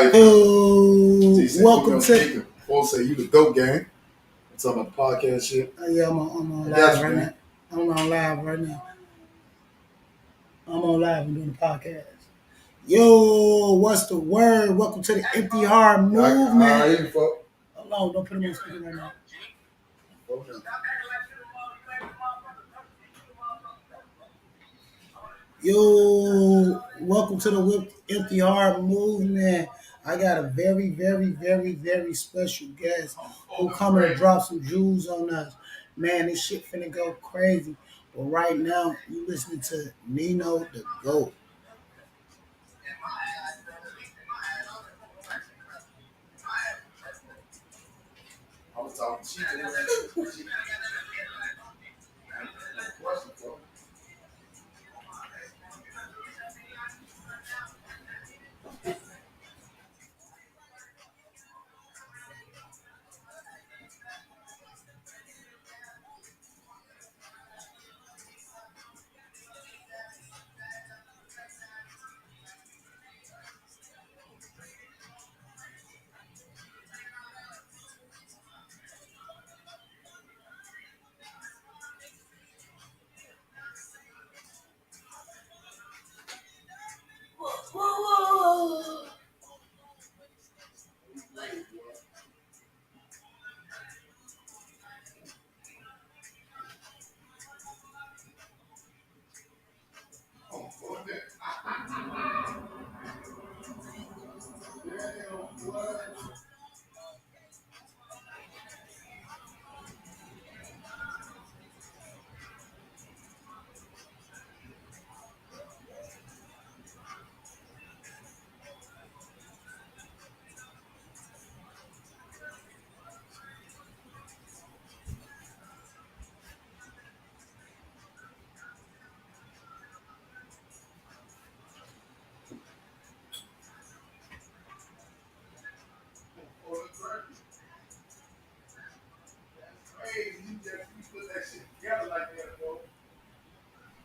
live. Welcome to. Folks say you the dope gang. I'm talking about the podcast shit. Yeah, I'm on live right now. I'm on live right now. I'm on live and doing the podcast. Yo, what's the word? Welcome to the Empty Heart Movement. Hold on, don't put him on speaker right now. Yo, welcome to the Empty Heart Movement. I got a very, very, very, very special guest who coming to drop some jewels on us. Man, this shit finna go crazy. But right now, you listening to Nino the GOAT. I was talking cheap.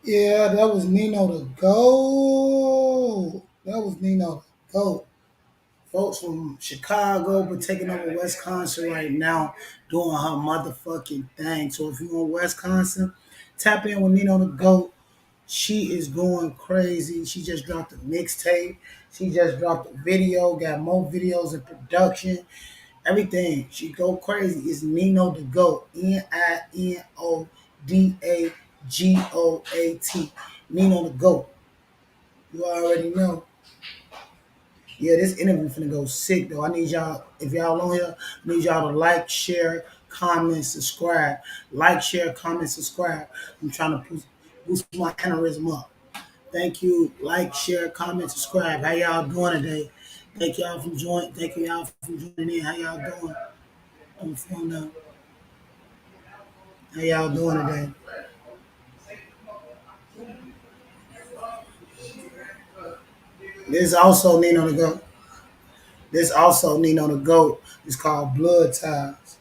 Yeah, that was Nino the GOAT. That was Nino the GOAT. Folks from Chicago, but taking over Wisconsin right now, doing her motherfucking thing. So if you're in Wisconsin, tap in with Nino the GOAT. She is going crazy. She just dropped a mixtape. She just dropped a video, got more videos in production. Everything. She go crazy. It's Nino the GOAT. NINODAGOAT. Nino the GOAT. You already know. Yeah, this interview finna go sick though. I need y'all, if y'all on here, I need y'all to like, share, comment, subscribe. Like, share, comment, subscribe. I'm trying to boost my aneurysm up. Thank you. Like, share, comment, subscribe. How y'all doing today? Thank y'all for joining. Thank y'all for joining in. How y'all doing? On the phone now. How y'all doing today? This also Nino the GOAT. This also Nino the GOAT. It's called Blood Ties.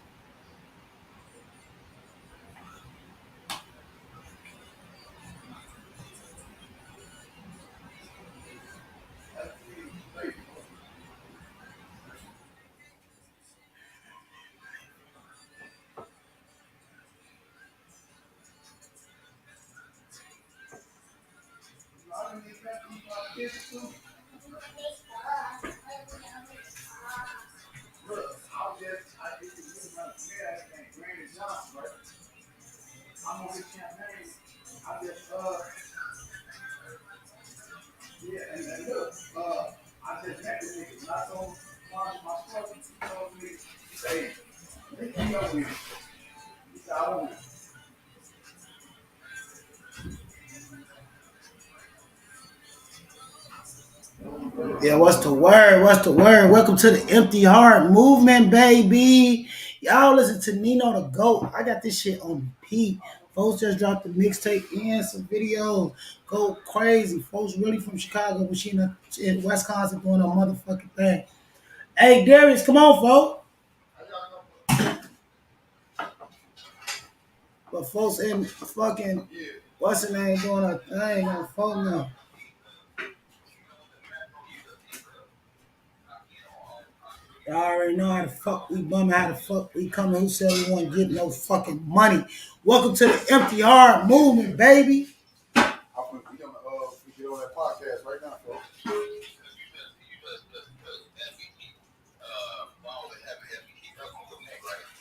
Yeah, what's the word? What's the word? Welcome to the Empty Heart Movement, baby. Y'all listen to Nino the GOAT. I got this shit on repeat. Folks just dropped the mixtape and some videos. Go crazy. Folks really from Chicago, but she in Wisconsin doing a motherfucking thing. Hey, Darius, come on, folks. But folks in fucking, what's the name, doing a thing on phone now. Y'all already know how the fuck we bumming, how the fuck we coming. Who said we want to get no fucking money? Welcome to the Empty Heart Movement, baby. We get on that podcast right now, folks.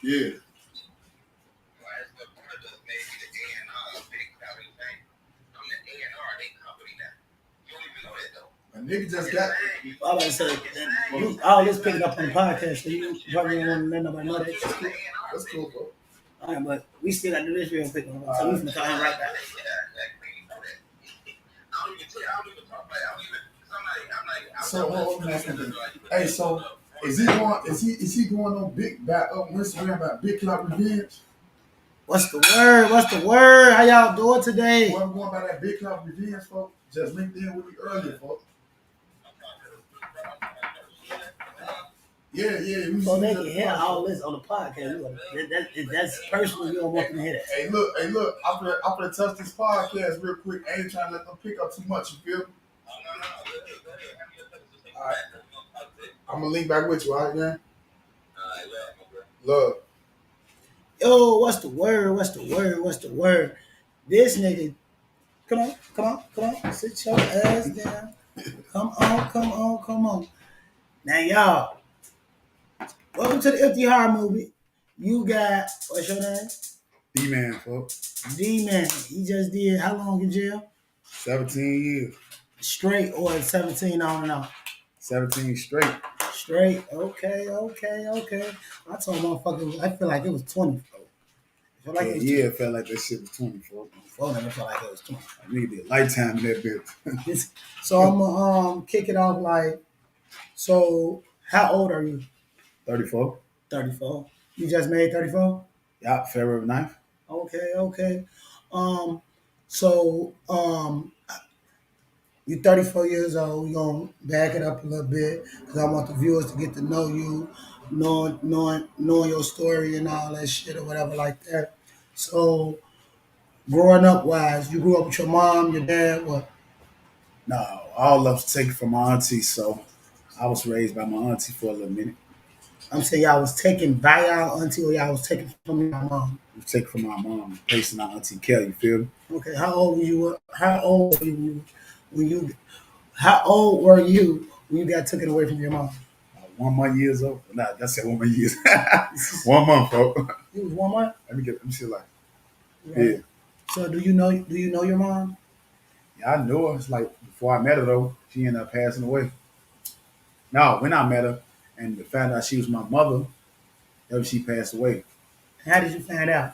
Yeah. A nigga just got. I was about to say, all this picking up on the podcast, so you probably don't want to let nobody know that. That's cool, bro. All right, but we still got to do this real quick. So we can call him right back. So hold on. Hey, so is he going? Is he going on big back up on Instagram about Big Clout Revenge? What's the word? What's the word? How y'all doing today? Well, I'm going by that Big Clout Revenge, folks. Just linked in with me earlier, folks. Yeah. So they can hear all this on the podcast. That's personal. You don't want them to hear that. Hey, look. I'm gonna touch this podcast real quick. I ain't trying to let them pick up too much. You feel me? All right. I'm gonna link back with you. All right, man. Love. Yo, what's the word? What's the word? What's the word? This nigga, come on. Sit your ass down. Come on. Now, y'all, welcome to the Empty Heart Movie. You got, what's your name? D-Man, folks. D-Man. He just did, how long in jail? 17 years. Straight or 17 on and off? 17 straight. Straight. Okay. I told motherfuckers, I feel like it was 20. It felt like that shit was 20, folks. I felt like it was 20. I need a lifetime in that bitch. So I'm gonna kick it off like, so how old are you? 34. 34. You just made 34? Yeah, February 9th. Okay. So you're 34 years old. We're gonna back it up a little bit because I want the viewers to get to know you, knowing your story and all that shit or whatever like that. So growing up wise, you grew up with your mom, your dad, what? No, all of us taken from my auntie, so I was raised by my auntie for a little minute. I'm saying y'all was taken by y'all auntie or y'all was taken from your mom? It was taken from my mom, placing our auntie Kelly, you feel me? Okay, how old were you when you got taken away from your mom? 1 month years old. Nah, that's it, 1 month years. 1 month, folks. You was 1 month? Let me see like. Right. Yeah. So do you know your mom? Yeah, I knew her. It's like before I met her though, she ended up passing away. No, when I met her and found out she was my mother, that was she passed away. How did you find out?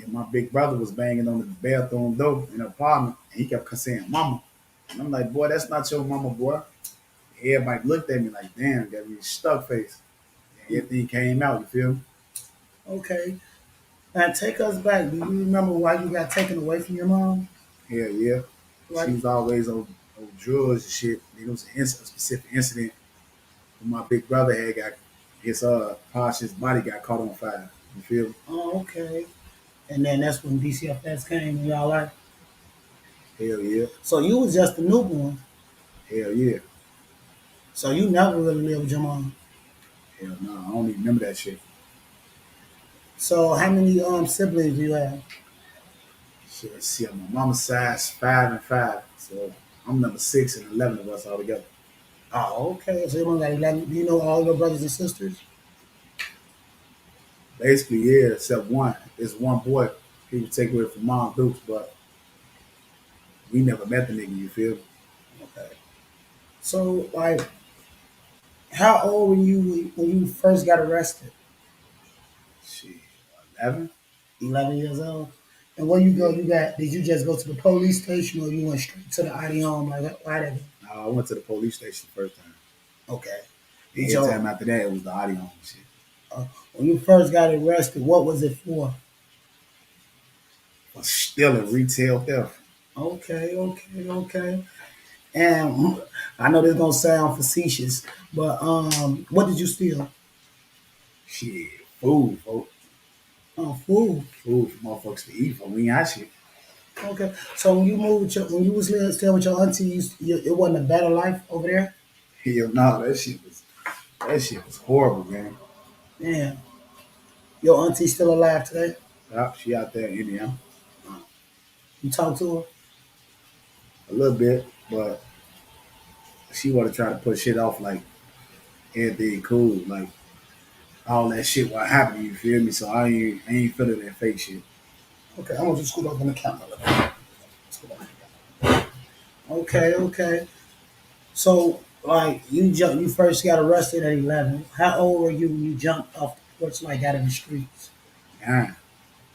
My big brother was banging on the bathroom door in the apartment, and he kept saying, "Mama," and I'm like, "Boy, that's not your mama, boy." Everybody looked at me like, "Damn, got me stuck face." And everything came out. You feel me? Okay. Now take us back. Do you remember why you got taken away from your mom? Hell yeah. Like, she was always on drugs and shit. It was a specific incident when my big brother had got his body got caught on fire. You feel me? oh, okay. And then that's when DCFS came in y'all life. Hell yeah. So you was just a newborn. Hell yeah. So you never really lived with your mom. Hell no, I don't even remember that shit. So how many siblings do you have? Shit, see, on my mama's side, 5 and 5. So I'm number 6 and 11 of us all together. Oh, okay. So you only got 11. Do you know all your brothers and sisters? Basically, yeah, except one. There's one boy. He was taken away from Mom Dukes, but we never met the nigga, you feel me? Okay. So, like, how old were you when you first got arrested? Shit, 11? 11 years old. And where you go, did you just go to the police station or you went straight to the ID home? Like, why did you? No, I went to the police station the first time. Okay. Every time after that, it was the audio home shit. When you first got arrested, what was it for? For stealing retail theft. Okay. And I know this is gonna sound facetious, but what did you steal? Shit, food, folks. Food. Food for motherfuckers to eat for. We ain't shit. Okay. So when you when you was staying with your auntie, it wasn't a better life over there? Hell no, that shit was That shit was horrible, man. Damn. Your auntie still alive today? Yeah, she out there in Indiana You talk to her? a little bit, but she want to try to put shit off like everything cool, like all that shit what happened. You feel me? So I ain't feeling that fake shit. Okay, I want you to scoot up on the camera. Scoot up on the camera. Okay, okay. So, like, you first got arrested at 11. How old were you when you jumped off the porch, like, out in the streets? 9,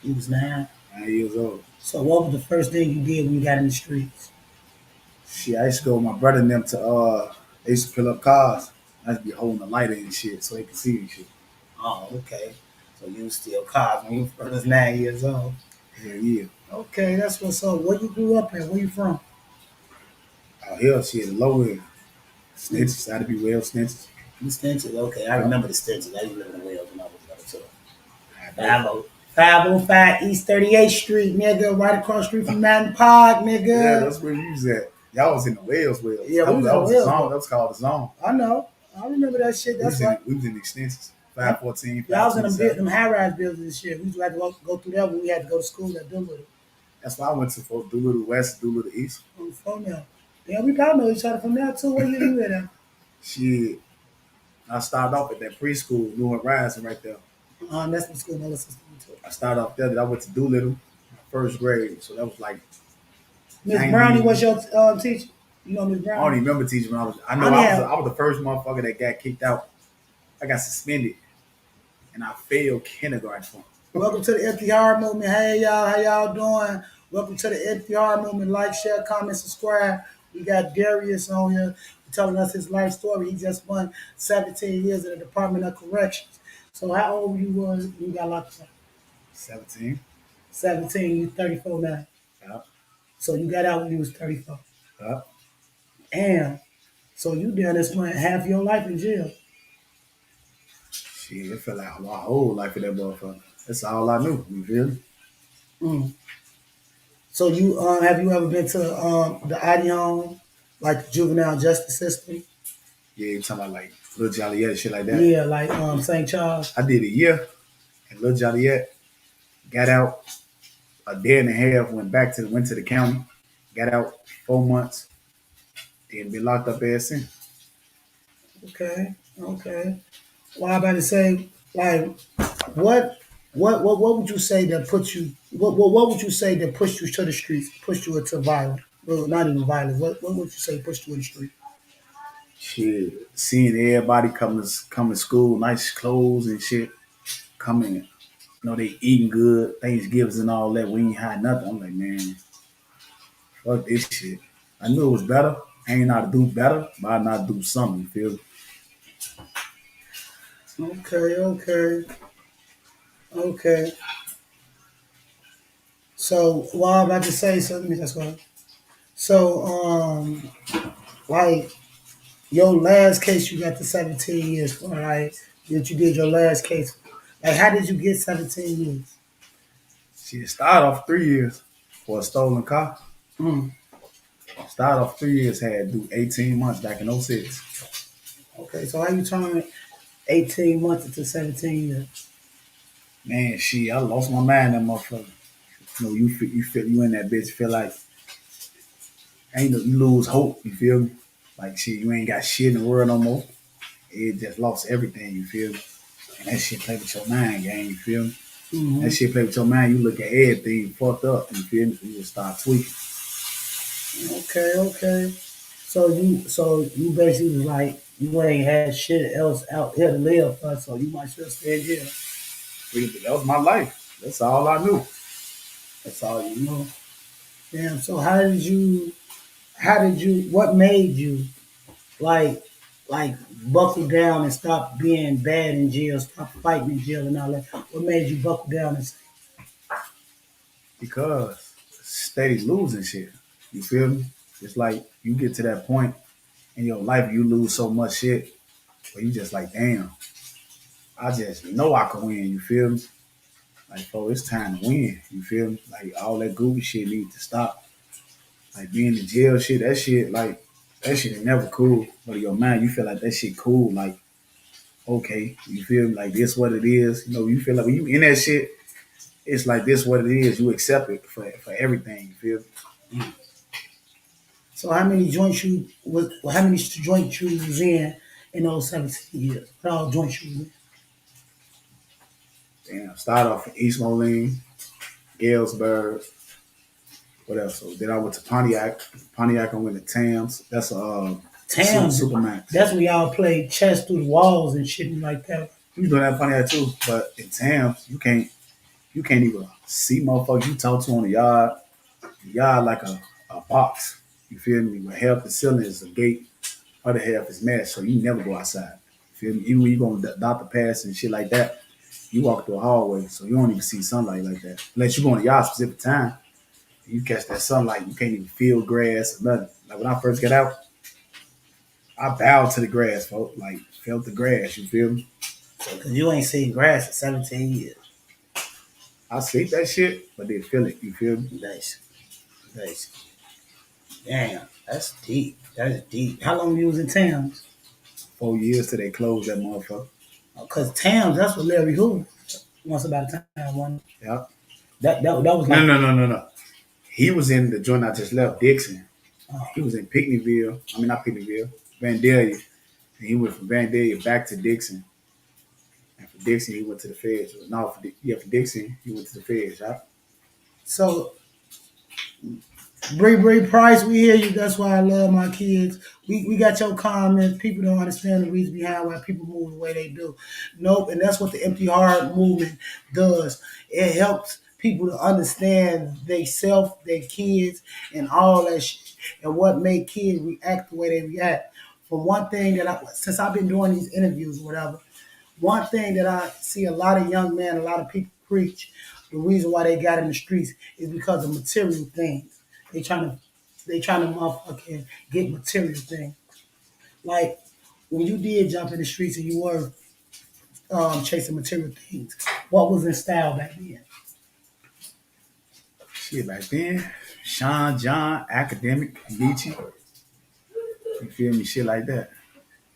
You was 9. 9 years old. So, what was the first thing you did when you got in the streets? Shit, I used to go with my brother and them to they used to fill up cars. I used to be holding the lighter and shit so they could see and shit. Oh, okay. So you was still cars when you was 9 years old. Hell yeah. Okay, that's what's up. Where you grew up at? Where you from? Out here, shit, the low end. Mm. Snitches, had to be well snitches. You Stitches. Okay, I remember the Stitches. I used to live in the Wales when I was little too. Yeah, 505 East 38th Street, nigga, right across the street from Mountain Park, nigga. that's where you was at. Y'all was in the Wales. Yeah, That we was, was that in was the Wales. zone. That was called the zone. I know. I remember that shit. We was That's in right. we was in the extensions. 514, Y'all was in 527. them high rise buildings and shit. We used to have to go through there when we had to go to school at Doolittle. That's why I went to for Doolittle West, Doolittle East. On the phone now. Yeah, we probably know each other from there too. Where you at? Shit. I started off at that preschool doing rising right there. That's what school my sister went to. I started off there. Then I went to Doolittle, first grade. So that was like Miss 90. Brownie was your teacher. You know Miss I don't Brownie? even remember teaching when I was. I know I was the first motherfucker that got kicked out. I got suspended, and I failed kindergarten for. Welcome to the FDR movement. Hey y'all, how y'all doing? Welcome to the FDR movement. Like, share, comment, subscribe. We got Darius on here telling us his life story. He just won 17 years in the Department of Corrections. So how old you was when you got locked up? 17. 17, you 34 now. Yep. So you got out when you was 34. Yep. Damn. So you done this spent half your life in jail. Shit, it felt like my whole life in that motherfucker. That's all I knew. You feel me? Mm. So you have you ever been to the ID home, like the juvenile justice system? Yeah, you talking about like Little Joliet shit like that. Yeah, like St. Charles. I did a year in Little Joliet. Got out a day and a half. Went to the county. Got out 4 months. Then been locked up ever since. Okay, okay. Well, I'm about to say, like, what would you say that put you? What would you say that pushed you to the streets, pushed you into violence? Well, not even violence. What would you say pushed you in the street? Shit, seeing everybody come to school, nice clothes and shit, coming, they eating good, Thanksgivings and all that. We ain't had nothing. I'm like, man, fuck this shit. I knew it was better. I ain't know how to do better, but I know how to do something. You feel me? Okay, okay, okay. So, well, I'm about to say something. That's what. So, like your last case, you got the 17 years for, right? That you did your last case. Like, how did you get 17 years? Shit, started off 3 years for a stolen car. Mm. Started off 3 years, had to do 18 months back in '06. Okay, so how you turn 18 months into 17 years? Man, shit, I lost my mind, that motherfucker. You in that bitch, feel like ain't no, you lose hope, you feel me? Like shit, you ain't got shit in the world no more. It just lost everything, you feel me? And that shit play with your mind, gang, you feel me? Mm-hmm. That shit play with your mind, you look at everything fucked up, you feel me? So you just start tweaking. Okay, okay. So you basically was like you ain't had shit else out here to live for, so you might as well stay in jail. That was my life. That's all I knew. That's all you know. Damn. So how did you what made you like like buckle down and stop being bad in jail, stop fighting in jail and all that? What made you buckle down and say, Because steady losing shit. You feel me? It's like you get to that point in your life, you lose so much shit, but you just like, damn, I just know I can win. You feel me? Like, oh, it's time to win. You feel me? Like all that goofy shit need to stop. Like being in jail shit, that shit, like that shit is never cool. But in your mind, you feel like that shit cool. Like okay, you feel like this what it is. You know, you feel like when you in that shit, it's like this what it is. You accept it for everything. You feel? So how many joints you was? How many joints you was in those 17 years? What all joints you was in? Damn. Start off in East Moline, Galesburg. What else? So then I went to Pontiac. Pontiac, I went to Tams. That's Towns. Supermax. That's when y'all played chess through the walls and shit like that. You doing that Pontiac too, but in Tams, you can't even see motherfuckers you talk to on the yard. The yard like a box. You feel me? Where half the ceiling is a gate, other half is mesh, so you never go outside. You feel me? Even when you go to doctor pass and shit like that, you walk through a hallway, so you don't even see sunlight like that. Unless you go on the yard specific time, you catch that sunlight, you can't even feel grass or nothing. Like when I first got out, I bowed to the grass, folks. Like felt the grass. You feel me? Cause you ain't seen grass in 17 years. I see that shit, but they feel it. You feel me? Nice, nice. Damn, that's deep. That's deep. How long you was in Towns? 4 years till they closed that motherfucker. Cause Towns, that's what Larry Hoover once about a time one. Yeah. That was No, like no, no, no, no. He was in the joint I just left, Dixon. oh, He was in Pinckneyville. I mean, not Pinckneyville, Vandalia. And he went from Vandalia back to Dixon. And for Dixon, he went to the feds. No, for Dixon, he went to the feds. Right? so. Bree Price, we hear you. That's why I love my kids. We got your comments. People don't understand the reason behind why people move the way they do. Nope, and that's what the empty heart movement does. It helps people to understand they self, their kids, and all that shit, and what make kids react the way they react. For one thing that since I've been doing these interviews, or whatever, one thing that I see a lot of young men, a lot of people preach, the reason why they got in the streets is because of material things. They trying to motherfucking get material things. Like when you did jump in the streets and you were chasing material things, what was in style back then? Shit, back then, Sean, John, Academic, Nietzsche. You feel me? Shit like that.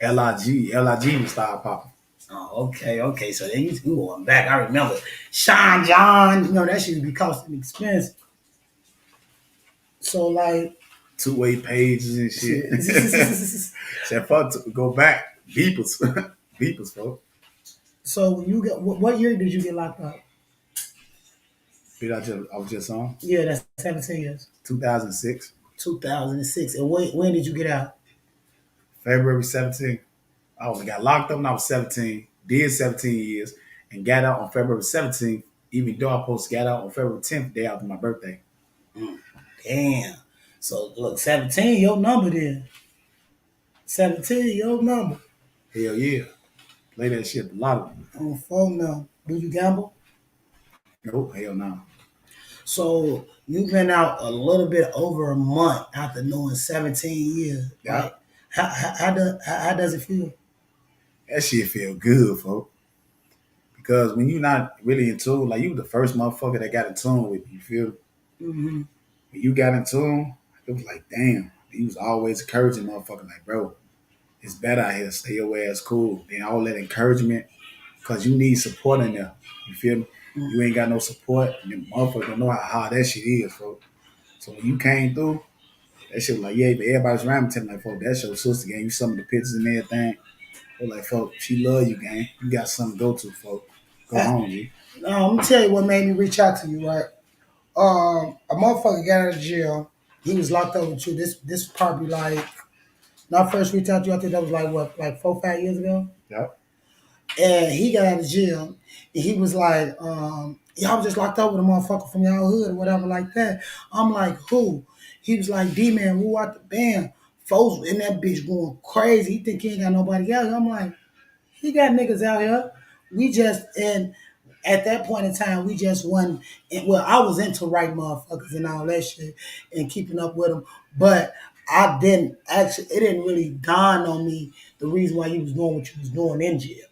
L.I.G. was style popping. Oh, okay. So then you going back. I remember Sean John. You know that shit be costing expensive. So like Two-way pages and shit. shit. Said fuck to go back. Beepers. Beepers, folks. So when you got what year did you get locked up? I was just on. Yeah, that's 17 years. 2006. 2006. And when did you get out? February 17th. I only got locked up when I was 17. Did 17 years. And got out on February 17th. Even though I supposed to get out on February 10th, day after my birthday. Damn. So look, 17, your number then. 17, your number. Hell yeah. Play that shit a lot of them. On phone now. Do you gamble? Nope, hell no. So you've been out a little bit over a month after knowing 17 years. Yeah. Right? How does it feel? That shit feel good, folks. Because when you're not really in tune, like you the first motherfucker that got in tune with you, feel me? Mm-hmm. When you got in tune, it was like, damn. He was always encouraging motherfucker, like, bro, it's better out here. Stay your ass cool. Then all that encouragement, because you need support in there. You feel me? You ain't got no support, and the motherfucker don't know how hard that shit is, folks. So when you came through, that shit was like, yeah, but everybody's around me telling me, like, folks, that's your sister, gang. You some of the pictures and everything. They're like, folks, she love you, gang. You got something to go to, folks. Go home, G. Let me tell you what made me reach out to you, right? A motherfucker got out of jail. He was locked up with you. This probably like when I first reached out to you, I think that was like what, like 4-5 years ago? Yep. And he got out of jail, and he was like, y'all was just locked up with a motherfucker from y'all hood or whatever like that. I'm like, who? He was like, D-Man, who out the band? Folks in that bitch going crazy. He think he ain't got nobody out here. I'm like, he got niggas out here. We just, and at that point in time, we just wasn't, well, I was into right motherfuckers and all that shit and keeping up with them. But I didn't actually, it didn't really dawn on me the reason why you was doing what you was doing in jail.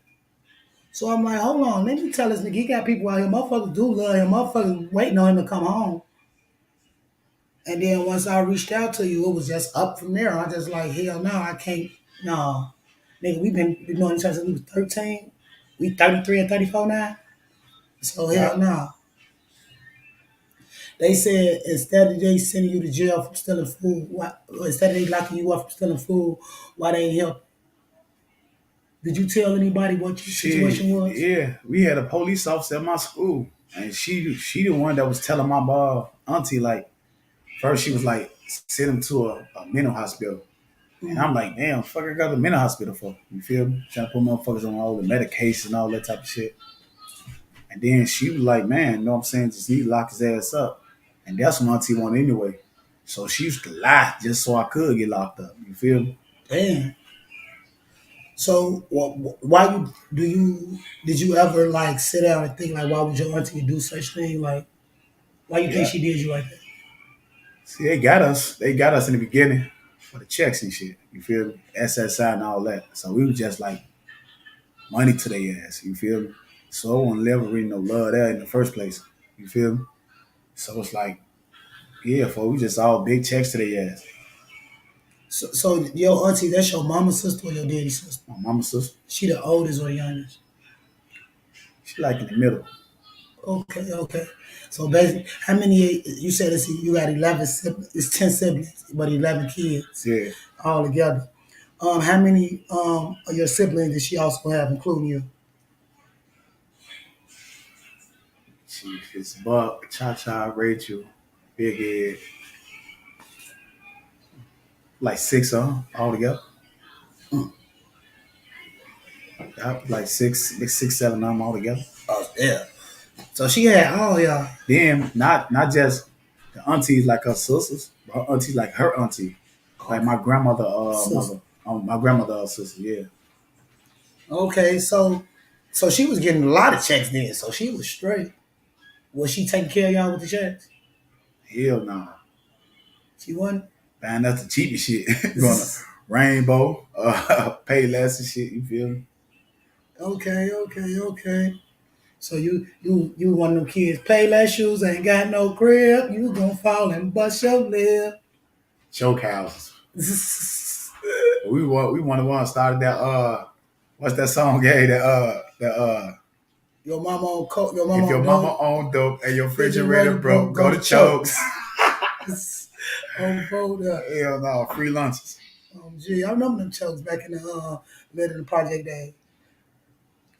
So I'm like, hold on, let me tell this nigga, he got people out here. Motherfuckers do love him. Motherfuckers waiting on him to come home. And then once I reached out to you, it was just up from there. I just like, hell no, I can't, no. Nigga, we been knowing each other since we was 13. We 33 and 34 now. So hell Yeah. no. They said instead of they sending you to jail for stealing food, why, or instead of they locking you up for stealing food, why they ain't help? Did you tell anybody what your Shit, situation was? yeah. We had a police officer at my school, and she the one that was telling my auntie like first she was like send him to a mental hospital, and Mm. I'm like, damn, fuck, I got to the mental hospital for, you feel me? Trying to put motherfuckers on all the medication and all that type of shit. And then she was like, man, you know what I'm saying? Just need to lock his ass up. And that's what my auntie wanted anyway. So she used to lie just so I could get locked up. You feel me? Damn. So why you do you did you ever like sit down and think like why would your auntie do such thing? Like why you think Yeah. she did you like that? See, they got us. They got us in the beginning for the checks and shit. You feel me? SSI and all that. So we was just like money to their ass. You feel me? So I wasn't never really no love there in the first place. You feel me? So it's like, yeah, for we just all big checks to their ass. So your auntie, that's your mama's sister or your daddy's sister? My mama sister, She the oldest or the youngest? she like in the middle. Okay, okay. So basically, how many? You said it's, you got 11 siblings. It's 10 siblings, but 11 kids Yeah. all together. How many of your siblings did she also have, including you? It's Buck, Cha Cha, Rachel, Big Ed, like six of them all together. Mm. Like six, seven of them all together. Oh yeah. So she had all y'all. Then not just the aunties like her sisters, but her aunties like her auntie, like my grandmother, Sis. mother, my grandmother, sister. Yeah, Okay, so she was getting a lot of checks then. So she was straight. Was she taking care of y'all with the checks? hell nah, She wasn't. man, that's the cheapest shit. Going to Rainbow, pay less and shit. You feel me? Okay, okay, okay. So you one of them kids, pay less shoes, ain't got no crib, you gonna fall and bust your lip. Choke houses. We the one started that. What's that song? Hey, that. Your mama on coke, your mama If your on mama dope, own dope and your refrigerator refrigerator broke, broke, go go to to chokes. chokes. On fold up. Hell no, free lunches. Gee, I remember them chokes back in the living in the project day.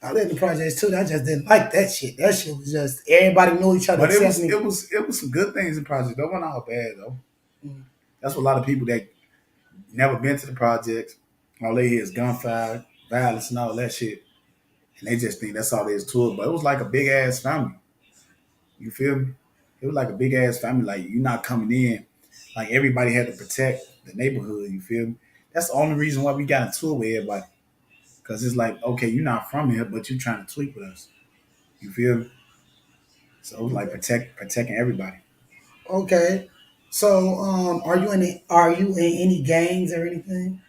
I lived in the projects too. I just didn't like that shit. That shit was just everybody knew each other But except me. it was some good things in project. That wasn't all bad though. Mm. That's what a lot of people that never been to the projects, all they hear is gunfire, violence, and all that shit, and they just think that's all there is to it. But it was like a big ass family. You feel me? It was like a big ass family. Like you're not coming in. Like everybody had to protect the neighborhood. You feel me? That's the only reason why we got into it with everybody. Cause it's like, okay, you're not from here, but you're trying to tweak with us. You feel me? So it was like protecting everybody. Okay. So are you in any gangs or anything?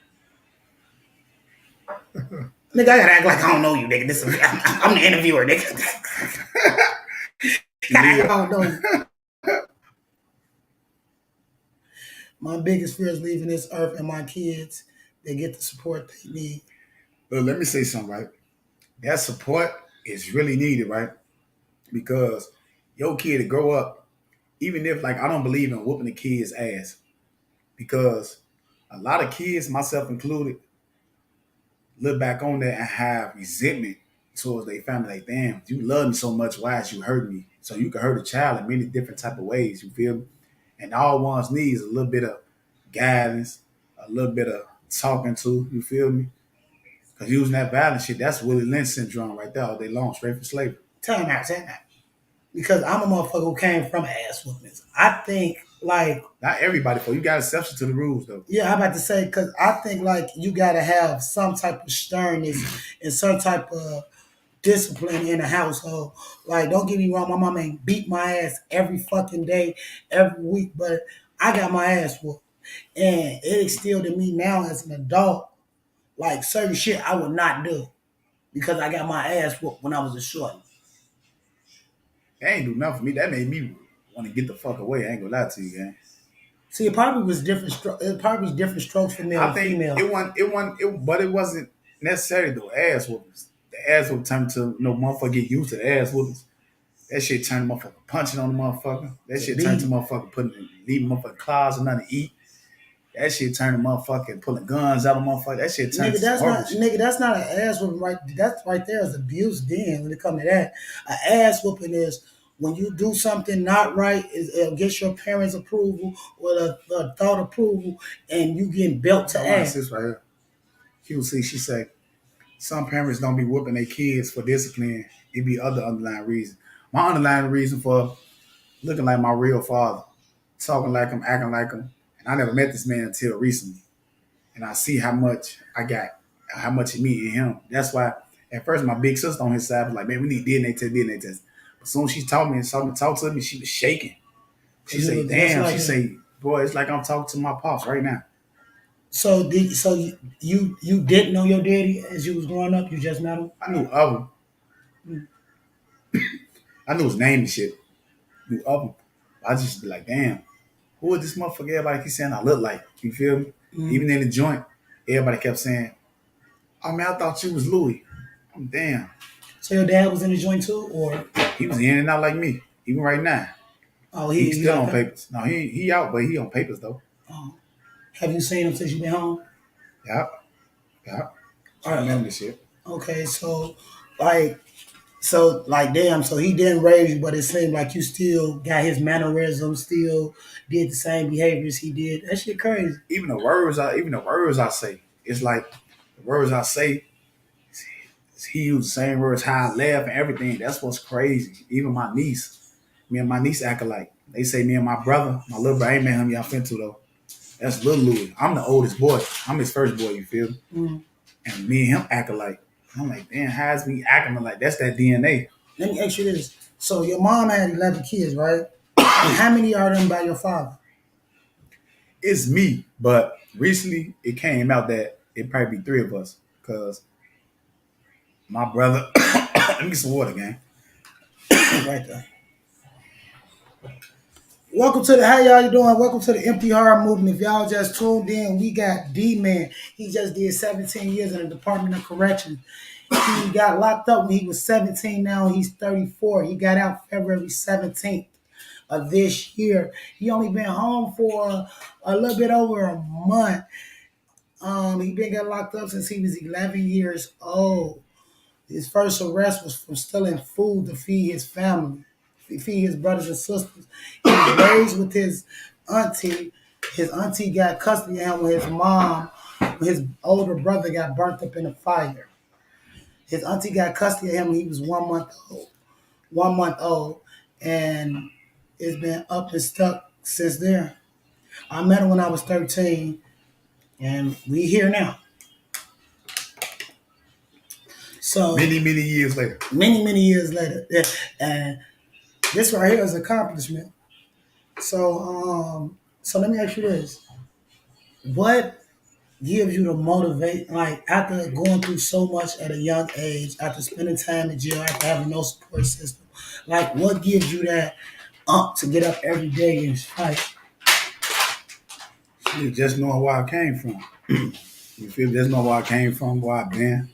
Nigga, I gotta act like I don't know you, nigga. I'm the interviewer, nigga. Gotta act like Yeah. I don't know you. My biggest fear is leaving this earth and my kids, they get the support they need. But let me say something, right? That support is really needed, right? Because your kid to grow up, even if like I don't believe in whooping the kid's ass, because a lot of kids, myself included, look back on that and have resentment towards their family. Like, damn, you love me so much, why is you hurting me? So you can hurt a child in many different type of ways. You feel me? And all one's needs is a little bit of guidance, a little bit of talking to. You feel me? Because using that violence shit, that's Willie Lynch syndrome right there all day long, straight from slavery. Time out. Because I'm a motherfucker who came from ass whoopings. I think like Not everybody, for you got exceptions to the rules though. yeah, I'm about to say because I think like you gotta have some type of sternness and some type of discipline in the household. Like, don't get me wrong, my mom ain't beat my ass every fucking day, every week, but I got my ass whooped. And it instilled in me now as an adult, like certain shit I would not do because I got my ass whooped when I was a short. That ain't do nothing for me. That made me want to get the fuck away. I ain't gonna lie to you, gang. See, it probably was different. It probably was different strokes for male I and think female. but it wasn't. necessarily though ass whoopings. The ass whooping turn to no motherfucker get used to the ass whoopings. That shit turn the motherfucker punching on the motherfucker. That To shit turn to beat. motherfucker leaving motherfucker cars and nothing to eat. That shit turn to motherfucking pulling guns out of motherfucker. That shit turn to some horrible shit. Nigga, that's not an ass whooping right. That's right there is abuse. Then when it comes to that, an ass whooping is when you do something not right, is against your parents' approval or the thought approval, and you getting belt to Oh, my ass. sis right here. QC, she say some parents don't be whooping their kids for discipline. It be other underlying reasons. My underlying reason for looking like my real father, talking like him, acting like him, and I never met this man until recently. And I see how much I got, how much of me in him. That's why at first my big sister on his side was like, man, we need DNA test. But soon as she taught me and something talked to me, she was shaking. So She say, that's damn, like she it. say, boy, it's like I'm talking to my pops right now. You didn't know your daddy as you was growing up. You just met him. I knew of him. Mm. I knew his name and shit. Knew of him. I just be like, damn, who is this motherfucker everybody keep saying I look like? You feel me? Mm. Even in the joint, everybody kept saying, oh man, I thought you was Louis. I'm damn. So your dad was in the joint too, or He was in and out like me, even right now. oh He's he still got on that? papers. No, he out, but he on papers though. Oh. Have you seen him since you been home? Yep, yep. All I right. remember this shit. Okay, like like damn, so he didn't raise you, but it seemed like you still got his mannerisms, still did the same behaviors he did. That shit crazy. Even the words I say, it's like the words I say. He used the same words, how I laugh and everything. That's what's crazy. Even my niece, me and my niece act alike. They say me and my brother, my little brother, I ain't met him yet. I'm finna though. That's little Louis. I'm the oldest boy. I'm his first boy. You feel me? Mm. And me and him act alike. I'm like, damn, how's me acting like that's that DNA? Let me ask you this. So your mom had 11 kids, right? And how many are them by your father? It's me, but recently it came out that it probably be three of us because my brother. Let me get some water, gang. Right there. Welcome to the how y'all doing? Welcome to the Empty Heart Movement. If y'all just tuned in, we got D-Man. He just did 17 years in the Department of Corrections. He got locked up when he was 17. Now he's 34. He got out February 17th of this year. He only been home for a little bit over a month. He been got locked up since he was 11 years old. His first arrest was for stealing food to feed his family, feed his brothers and sisters. He was raised with his auntie. His auntie got custody of him when his mom, when his older brother got burnt up in a fire. His auntie got custody of him when he was 1 month old. 1 month old, and it's been up and stuck since then. I met him when I was 13, and we here now. So Many years later. many years later, yeah, and this right here is accomplishment. So let me ask you this: what gives you the motivate? Like after going through so much at a young age, after spending time in jail, after having no support system, like what gives you that to get up every day and fight? Shit, just knowing where I came from. You feel me? Just know where I came from, where I've been.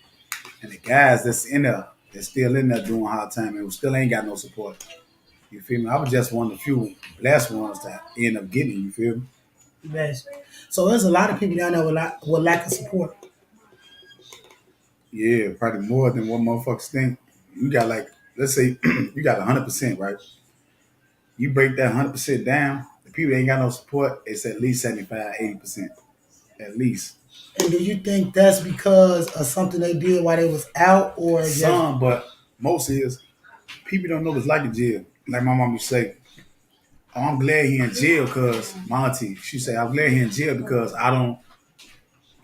And the guys that's in there, that's still in there doing hard time and who still ain't got no support. You feel me? I was just one of the few blessed ones that end up getting, you feel me? Yes. So there's a lot of people down there with lack of support. Yeah, probably more than what motherfuckers think. You got like, let's say you got 100%, right? You break that 100% down, the people that ain't got no support, it's at least 75, 80%. At least. And do you think that's because of something they did while they was out, or just Some, but most is people don't know what's like in jail. Like my mom used to say, oh, I'm glad he in jail because my auntie, she said, I'm glad he in jail because I don't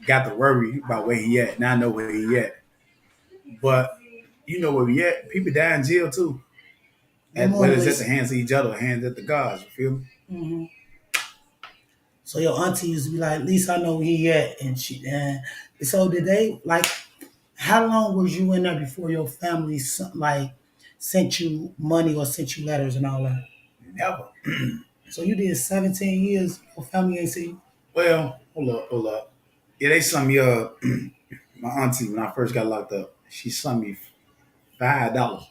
got to worry about where he at. Now I know where he at. But you know where we at. People die in jail too. what Whether it's at the motivates? hands of each other or hands at the gods, you feel me? Hmm. So your auntie used to be like, at least I know where he at, and so did they like? How long was you in there before your family like sent you money or sent you letters and all that? Never. So you did 17 years. Your family ain't see you. Well, hold up. Yeah, they sent me My auntie, when I first got locked up, she sent me $5.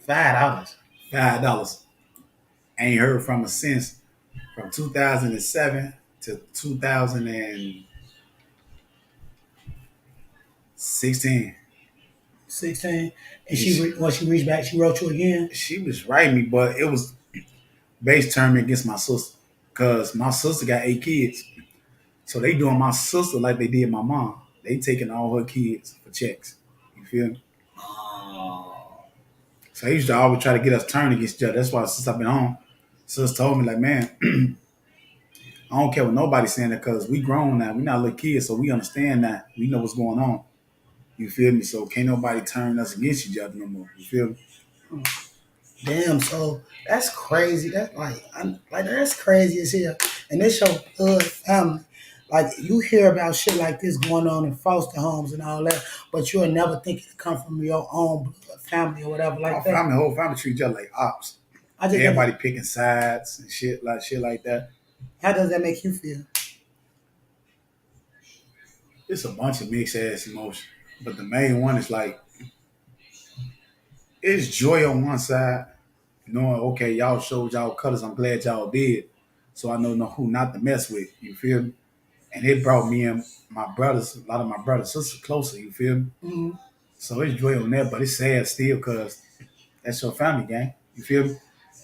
$5. $5. Ain't heard from her since from 2007 to 2016. 16. And And she, when she reached back, she wrote you again. she was writing me, but it was based term against my sister. Cause my sister got 8 kids. So they doing my sister like they did my mom. They taking all her kids for checks. You feel me? Oh. So they used to always try to get us turned against each other. That's why since I've been home, sis told me like, man, I don't care what nobody's saying that because we grown now. We not little kids, so we understand that. We know what's going on. You feel me? So can't nobody turn us against each other no more. You feel me? Damn, so that's crazy. That's like that's crazy as hell. And this your blood family. Like you hear about shit like this going on in foster homes and all that, but you'll never think it come from your own blood family or whatever like Our that. family, whole family treat each other like ops. I just Everybody picking sides and shit like that. how does that make you feel? It's a bunch of mixed ass emotions. But the main one is like it's joy on one side, knowing okay, y'all showed y'all colors. I'm glad y'all did. So I know who not to mess with. You feel me? And it brought me and my brothers, a lot of my brothers, sisters closer. You feel me? Mm-hmm. So it's joy on that, but it's sad still because that's your family, gang. You feel me?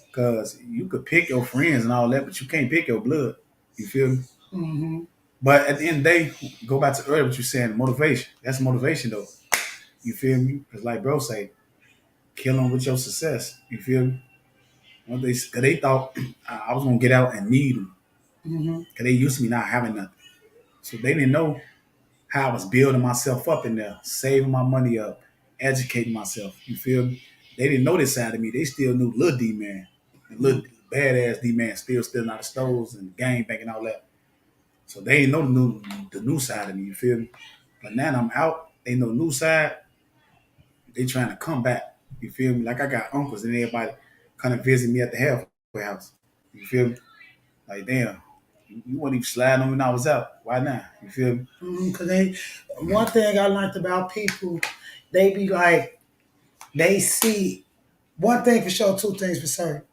Because you could pick your friends and all that, but you can't pick your blood. You feel me? Mm-hmm. But at the end of the day, go back to earlier what you saying, motivation. That's motivation though. You feel me? Because like bro say, kill them with your success. You feel me? Cause they thought I was gonna get out and need them. Mm-hmm. Cause they used to me not having nothing. So they didn't know how I was building myself up in there, saving my money up, educating myself. You feel me? They didn't know this side of me. They still knew little D man, little badass D man, still stealing out of stores and gang banking all that. So they didn't know the new side of me. You feel me? But now I'm out. They know the new side. They trying to come back. You feel me? Like I got uncles and everybody kind of visit me at the halfway house. You feel me? Like damn, you wasn't even sliding on me when I was out. Why not? You feel me? Because they, one thing I learned about people, they be like, they see one thing for sure, two things for certain.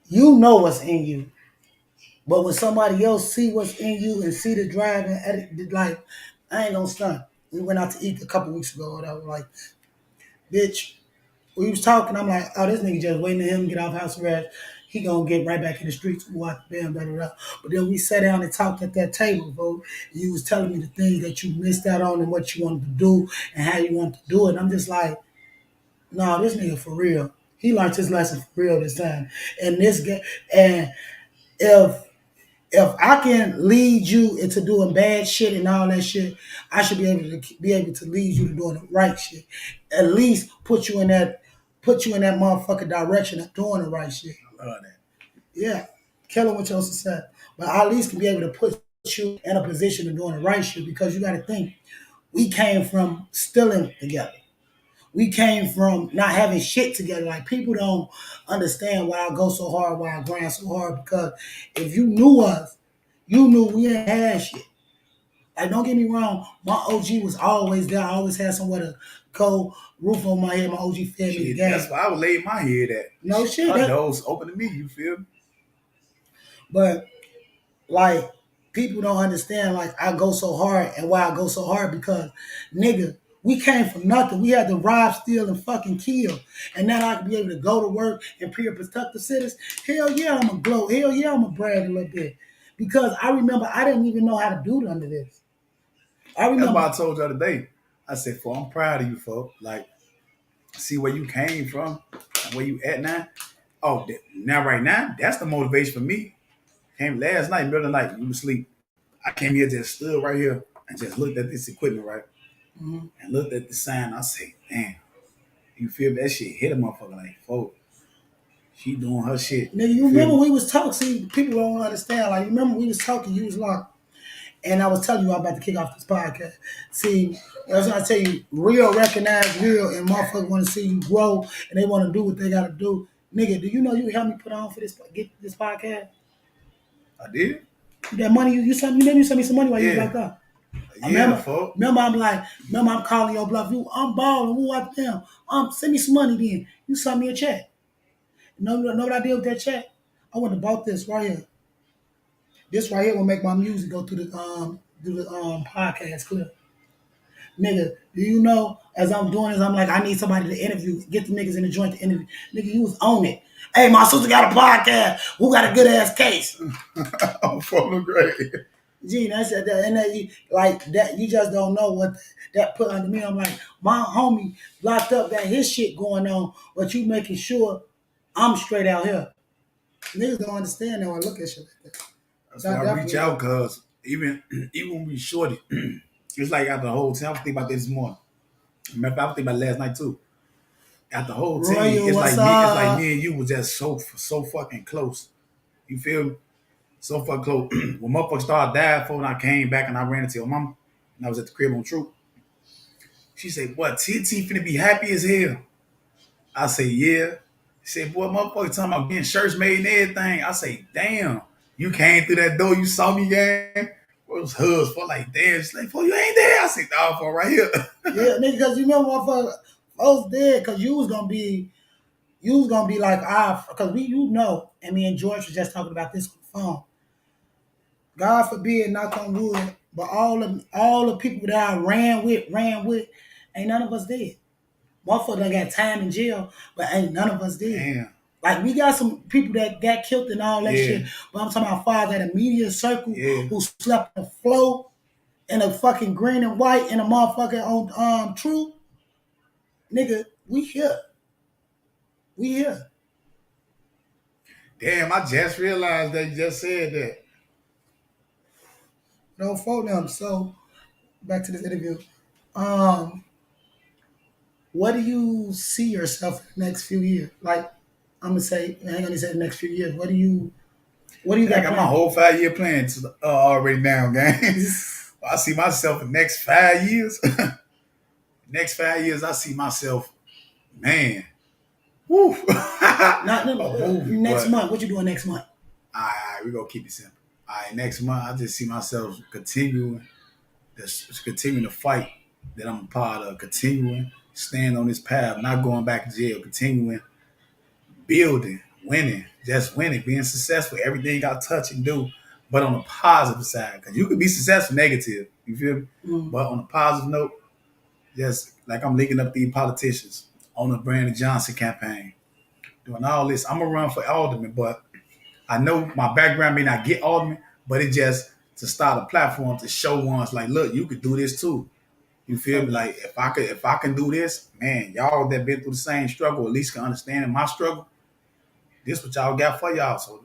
You know what's in you, but when somebody else see what's in you and see the drive and like, I ain't gonna stunt. We went out to eat a couple weeks ago. And I was like, bitch, we was talking. I'm like, oh, this nigga just waiting to him get off house arrest. He gonna get right back in the streets. Watch, bam, da da da. But then we sat down and talked at that table, bro. You was telling me the things that you missed out on and what you wanted to do and how you wanted to do it. And I'm just like, no, this nigga for real. He learned his lesson for real this time. And this guy, and if I can lead you into doing bad shit and all that shit, I should be able to lead you to doing the right shit. At least put you in that motherfucking direction of doing the right shit. I love that. Yeah, killing with your success. But I at least can be able to put you in a position of doing the right shit because you got to think we came from stealing together. We came from not having shit together. Like people don't understand why I go so hard, why I grind so hard. Because if you knew us, you knew we ain't had shit. Like don't get me wrong, my OG was always there. I always had somewhere to go, roof on my head. My OG fed me the Shit, game. that's why I would lay my head at. No shit. Her doors open to me. You feel me? But like people don't understand like I go so hard and why I go so hard because nigga, we came from nothing. We had to rob, steal, and fucking kill. And now I can be able to go to work and protect the citizens. Hell yeah, I'm a glow. Hell yeah, I'm a brag a little bit. Because I remember I didn't even know how to do none of this. I That's remember why I told you the other day. I said, "For I'm proud of you, folks. Like, see where you came from and where you at now. Oh, now right now, that's the motivation for me. Came last night, middle of the night, you was asleep. I came here, just stood right here and just looked at this equipment, right, and looked at the sign. I say, damn, you feel that shit hit a motherfucker like, folks. She doing her shit. nigga, you remember we was talking. See, people don't understand. Like, you remember we was talking, you was like, and I was telling you I'm about to kick off this podcast. See, that's what I tell you, real recognize real, and motherfuckers want to see you grow, and they want to do what they got to do. Nigga, do you know you helped me put on for get this podcast? I did. That money you sent me, maybe you sent me some money while you was Yeah, locked up. I Yeah, remember, folk. remember I'm calling your bluff. I'm balling. Who I them? Send me some money then. You send me a check. Know what I did with that check? I went and bought this right here. This right here will make my music go through the podcast clip. Nigga, do you know as I'm doing this, I'm like, I need somebody to interview, get the niggas in the joint to interview. Nigga, you was on it. Hey, my sister got a podcast. Who got a good ass case? I'm fucking great. Gee, that's that, and that, like that. You just don't know what that put under me. I'm like, my homie locked up, got his shit going on, but you making sure I'm straight out here. Niggas don't understand that when I look at shit like that. That's So I why I reach definitely out, do. cause even when we shorty, it's like after the whole team. I was thinking about this morning. Remember, I was thinking about it last night too. After the whole team, Royal, what's up? me and you was just so fucking close. You feel me? So fucking close. When motherfuckers started dying for, and I came back and I ran into your mama, and I was at the crib on Troop. She said, "Boy, TT finna be happy as hell." I say, "Yeah." She said, "Boy, motherfucker talking about getting shirts made and everything." I say, "Damn, you came through that door, you saw me, gang." It was hugs for like, damn. She's like, "For you ain't there." I said, "Dog, for right here." Yeah, nigga, because you remember, motherfucker, folks dead because you was gonna be like, because and me and George was just talking about this on the phone. God forbid, knock on wood, but all the people that I ran with, ain't none of us dead. Motherfucker done got time in jail, but ain't none of us dead. Damn. Like we got some people that got killed and all that Yeah. shit, but I'm talking about fathers at a media circle Yeah. who slept on the floor in a fucking green and white in a motherfucker on True. Nigga, we here. We here. Damn, I just realized that you just said that. No phone them. So back to this interview. Um, what do you see yourself in the next few years? Like I'm gonna say, I ain't gonna say the next few years. What do you I got got my planned? whole 5 year plan already down, gang. I see myself in the next 5 years. Next 5 years, I see myself, man. Woo. Not A movie, next but month. What you doing next month? all right, we gonna keep it simple. All right, next month, I just see myself continuing the fight that I'm a part of, continuing, staying on this path, not going back to jail, continuing, building, winning, just winning, being successful, everything I touch and do, but on the positive side, because you could be successful negative, you feel me? Mm. But on a positive note, just like I'm linking up these politicians on the Brandon Johnson campaign, doing all this. I'm gonna run for alderman, but I know my background may not get alderman, but it just to start a platform to show ones like, look, you could do this too. You feel me? Like if I can do this, man, y'all that been through the same struggle at least can understand my struggle. This what y'all got for y'all. So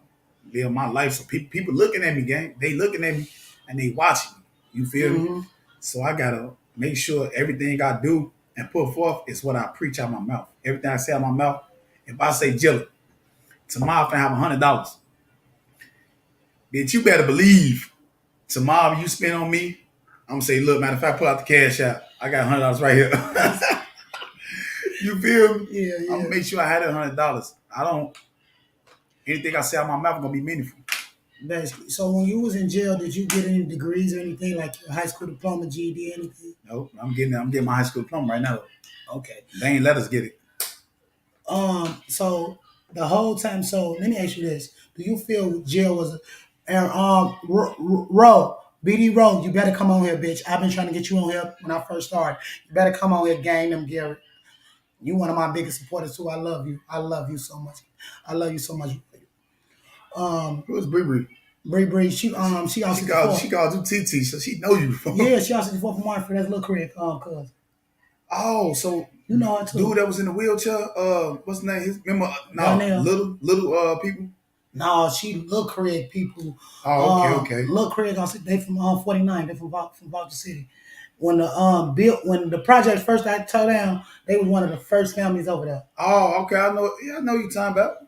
live my life. So people looking at me, gang. They looking at me and they watching me. You feel me? Mm-hmm. So I gotta make sure everything I do and put forth is what I preach out my mouth. Everything I say out my mouth. If I say Jill, tomorrow if I have $100, bitch, you better believe tomorrow you spend on me. I'm gonna say, look, man, if I pull out the cash out, I got $100 right here. You feel me? Yeah, I'm yeah. gonna make sure I had $100. I don't anything I say out my mouth gonna be meaningful. Basically. So when you was in jail, did you get any degrees or anything like your high school diploma, GED, anything? Nope, I'm getting my high school diploma right now. Okay. They ain't let us get it. So the whole time. So let me ask you this: do you feel jail was, BD Rowe? You better come on here, bitch. I've been trying to get you on here when I first started. You better come on here, gang them, Garrett. You one of my biggest supporters too. I love you. I love you so much. I love you so much. Who's Bree Bree? Bree, she on She 64. called you TT, so she know you before. Yeah, she on 64 from Marford. That's Lil Craig, cuz. Oh, so You know her too. dude that was in the wheelchair, what's the name? Remember Donnell. little people? No, she Lil Craig people. Oh, okay. Lil Craig, they from 49. They from Voucher City. When when the project first got tore down, they was one of the first families over there. Oh, okay. I know you talking about.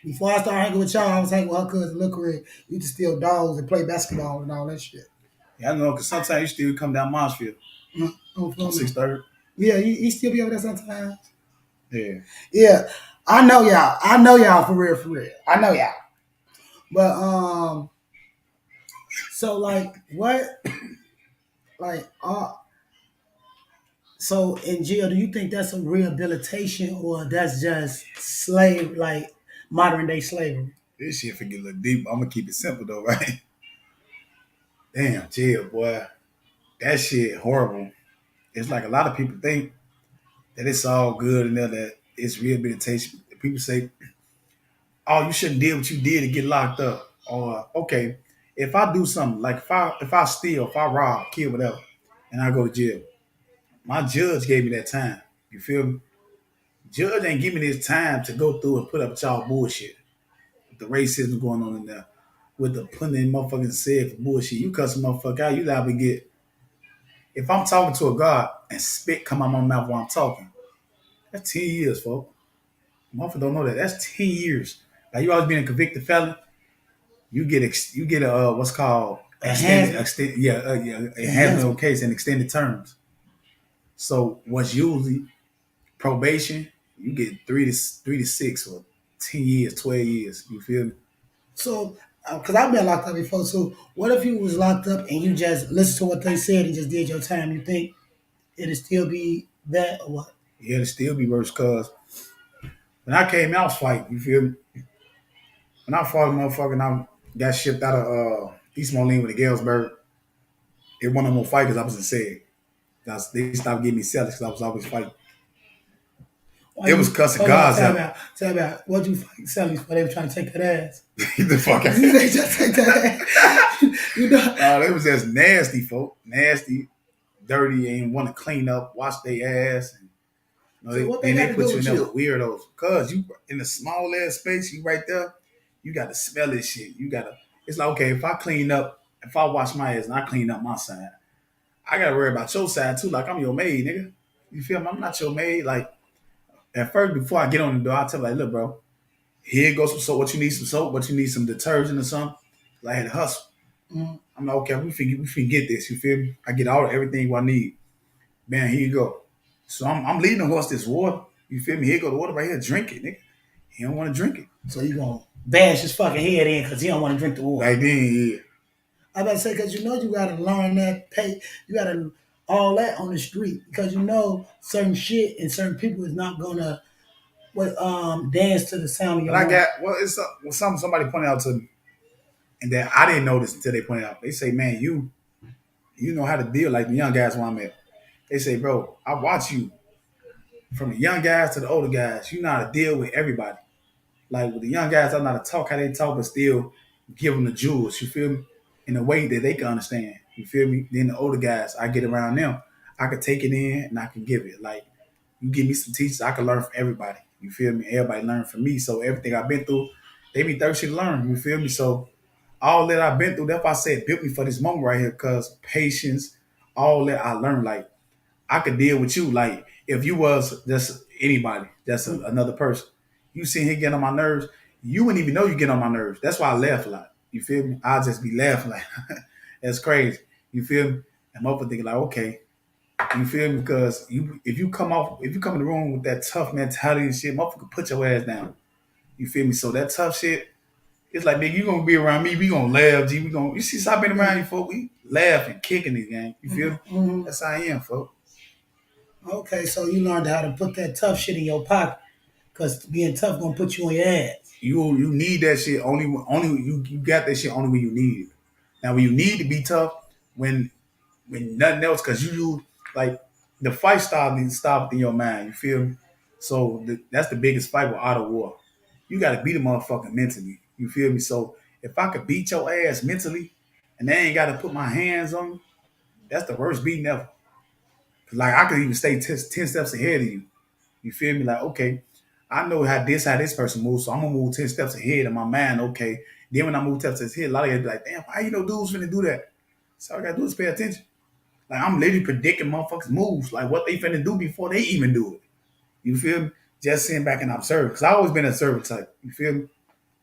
Before I started hanging with y'all, I was hanging with her cousin Lil Craig. We used to steal dogs and play basketball and all that shit. Yeah, I know, because sometimes you still come down Marshfield on 6th. Yeah, he still be over there sometimes. Yeah. Yeah, I know y'all. I know y'all for real, for real. I know y'all. But So like what like so in jail, do you think that's a rehabilitation or that's just slave like modern day slavery? This shit finna get a little deep. I'm gonna keep it simple though, right? Damn, jail, boy. That shit horrible. It's like a lot of people think that it's all good and that it's rehabilitation. People say, "Oh, you shouldn't did what you did to get locked up." Or okay, if I do something like if I steal, if I rob, kill, whatever, and I go to jail, my judge gave me that time. You feel me? Judge ain't give me this time to go through and put up with y'all bullshit. With the racism going on in there, with the putting in motherfucking said for bullshit. You cuss a motherfucker out, you liable to get. If I'm talking to a God and spit come out my mouth while I'm talking, that's 10 years, folks. Motherfuckers don't know that. That's 10 years. Like you always being a convicted felon, you get a what's called Enhancement. enhancement Enhancement. case and extended terms. So what's usually probation, you get 3 to 6 or 10 years, 12 years. You feel me? So because I've been locked up before too. What if you was locked up and you just listened to what they said and just did your time? You think it'd still be that or what? Yeah, it'll still be worse cause when I came out, I was fighting. You feel me? When I fought a motherfucker and I got shipped out of East Moline with the Galesburg, it wasn't no more fight because I was in SEG. They stopped giving me sellers because I was always fighting. Why It was you cussing hold on? God's out. Tell about what you fight Sally's for? They were trying to take that ass. Get the fuck out. They just take that ass. You know. They was just nasty, folk. Nasty, dirty, ain't want to clean up, wash their ass. And, So what they then got they to put do you in with there with you? weirdos. Cause you in a small ass space, you right there, you got to smell this shit. It's like, okay, if I clean up, if I wash my ass and I clean up my side, I got to worry about your side too. Like, I'm your maid, nigga. You feel me? I'm not your maid. Like, at first, before I get on the door, I tell her, like, look, bro, here goes some soap. What you need, some soap? What you need, some detergent or something? Like, I had to hustle. Mm. I'm like, okay, we can get this. You feel me? I get everything what I need. Man, here you go. So I'm leading the horse this water. You feel me? Here go the water right here. Drink it, nigga. He don't want to drink it. So you gonna bash his fucking head in because he don't want to drink the water. Like then, yeah. I about to say because you know you gotta learn that pay. You gotta all that on the street because you know certain shit and certain people is not gonna dance to the sound of But your I horn. got something somebody pointed out to me, and that I didn't know this until they pointed out. They say, man, you know how to deal like the young guys when I'm at. They say, bro, I watch you from the young guys to the older guys. You know how to deal with everybody. Like with the young guys, I know how to talk how they talk, but still give them the jewels. You feel me? In a way that they can understand. You feel me? Then the older guys, I get around them. I can take it in and I can give it. Like you give me some teachers, I can learn from everybody. You feel me? Everybody learn from me. So everything I've been through, they be thirsty to learn. You feel me? So all that I've been through, that's why I said built me for this moment right here, because patience, all that I learned, like I could deal with you. Like if you was just anybody, just another person, you sitting here getting on my nerves, you wouldn't even know you get on my nerves. That's why I laugh a lot. You feel me? I just be laughing like that's crazy. You feel me? And motherfucker thinking like, okay, you feel me? Because if you come in the room with that tough mentality and shit, motherfucker put your ass down. You feel me? So that tough shit, it's like, nigga, you gonna be around me, we gonna laugh, G. You see, so I've been around you, folks. We laugh and kicking this game. You feel me? Mm-hmm. That's how I am, folks. Okay, so you learned how to put that tough shit in your pocket because being tough gonna put you on your ass. You need that shit only you got that shit only when you need it. Now when you need to be tough, when nothing else, because you like the fight style needs to stop in your mind. You feel me? So that's the biggest fight with art of war. You got to beat a motherfucker mentally. You feel me? So if I could beat your ass mentally, and they ain't got to put my hands on you, that's the worst beating ever. Like I could even stay 10 steps ahead of you. You feel me? Like, okay, I know how this person moves, so I'm gonna move 10 steps ahead in my mind, okay. Then when I move 10 steps ahead, a lot of you be like, damn, why you know dudes finna do that? So all I gotta do is pay attention. Like I'm literally predicting motherfuckers' moves, like what they finna do before they even do it. You feel me? Just sitting back and observe. Cause I always been a observer type. You feel me?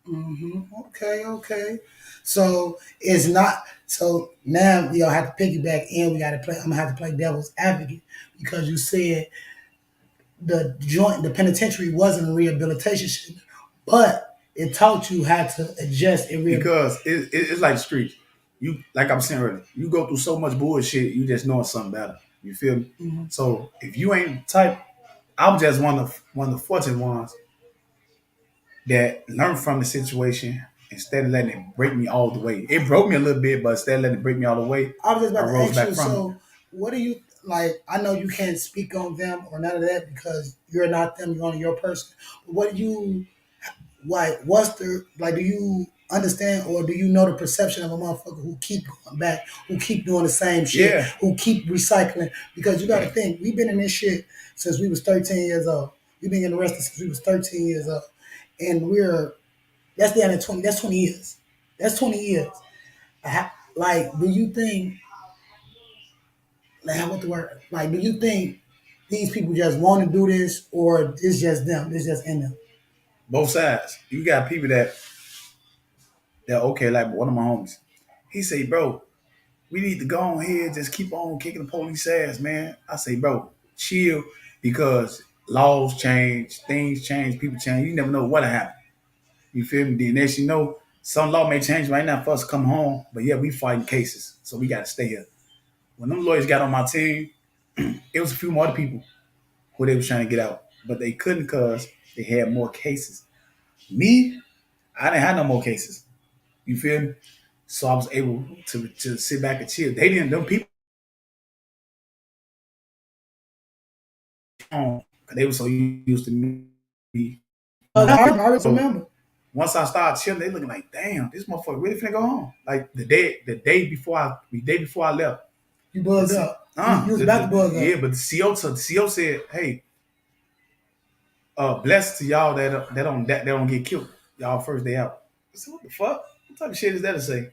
Mm-hmm. Okay, okay. So it's not so now we all have to piggyback and we gotta play I'm gonna have to play devil's advocate because you said the penitentiary wasn't a rehabilitation center, but it taught you how to adjust and rehabilitate. Because it's like the streets. you like I'm saying earlier, you go through so much bullshit, you just knowing something better. You feel me? Mm-hmm. So if you ain't type, I'm just one of the fortunate ones that learned from the situation instead of letting it break me all the way. It broke me a little bit, but instead of letting it break me all the way, I was just I about to rose ask back you. from it. So, what do you like? I know you can't speak on them or none of that because you're not them. You're only your person. But what do you like? What's the like? Do you understand or do you know the perception of a motherfucker who keep going back, who keep doing the same shit, Yeah, who keep recycling? Because you got to think, we've been in this shit since we was 13 years old. We've been getting arrested since we was 13 years old, and we're that's down at 20. That's 20 years. That's 20 years. Like, do you think? Like, what the word? Like, do you think these people just want to do this, or it's just them? It's just in them. both sides. You got people that okay, like one of my homies. He say, bro, we need to go on here, just keep on kicking the police ass, man. I say, bro, chill, because laws change, things change, people change. You never know what'll happen. You feel me? The next you know, some law may change right now for us to come home, but yeah, we fighting cases, so we got to stay here. When them lawyers got on my team, it was a few more other people who they was trying to get out, but they couldn't because they had more cases. Me, I didn't have no more cases. You feel me? So I was able to sit back and chill. They didn't. Them people, they were so used to me. I So remember. once I started chilling, they looking like, damn, this motherfucker really finna go home. Like the day before I left. You bugged up. You was about to bug Yeah, up. but the CO said, hey, blessed to y'all that don't get killed. Y'all first day out. I said, what the fuck? What type of shit is that to say?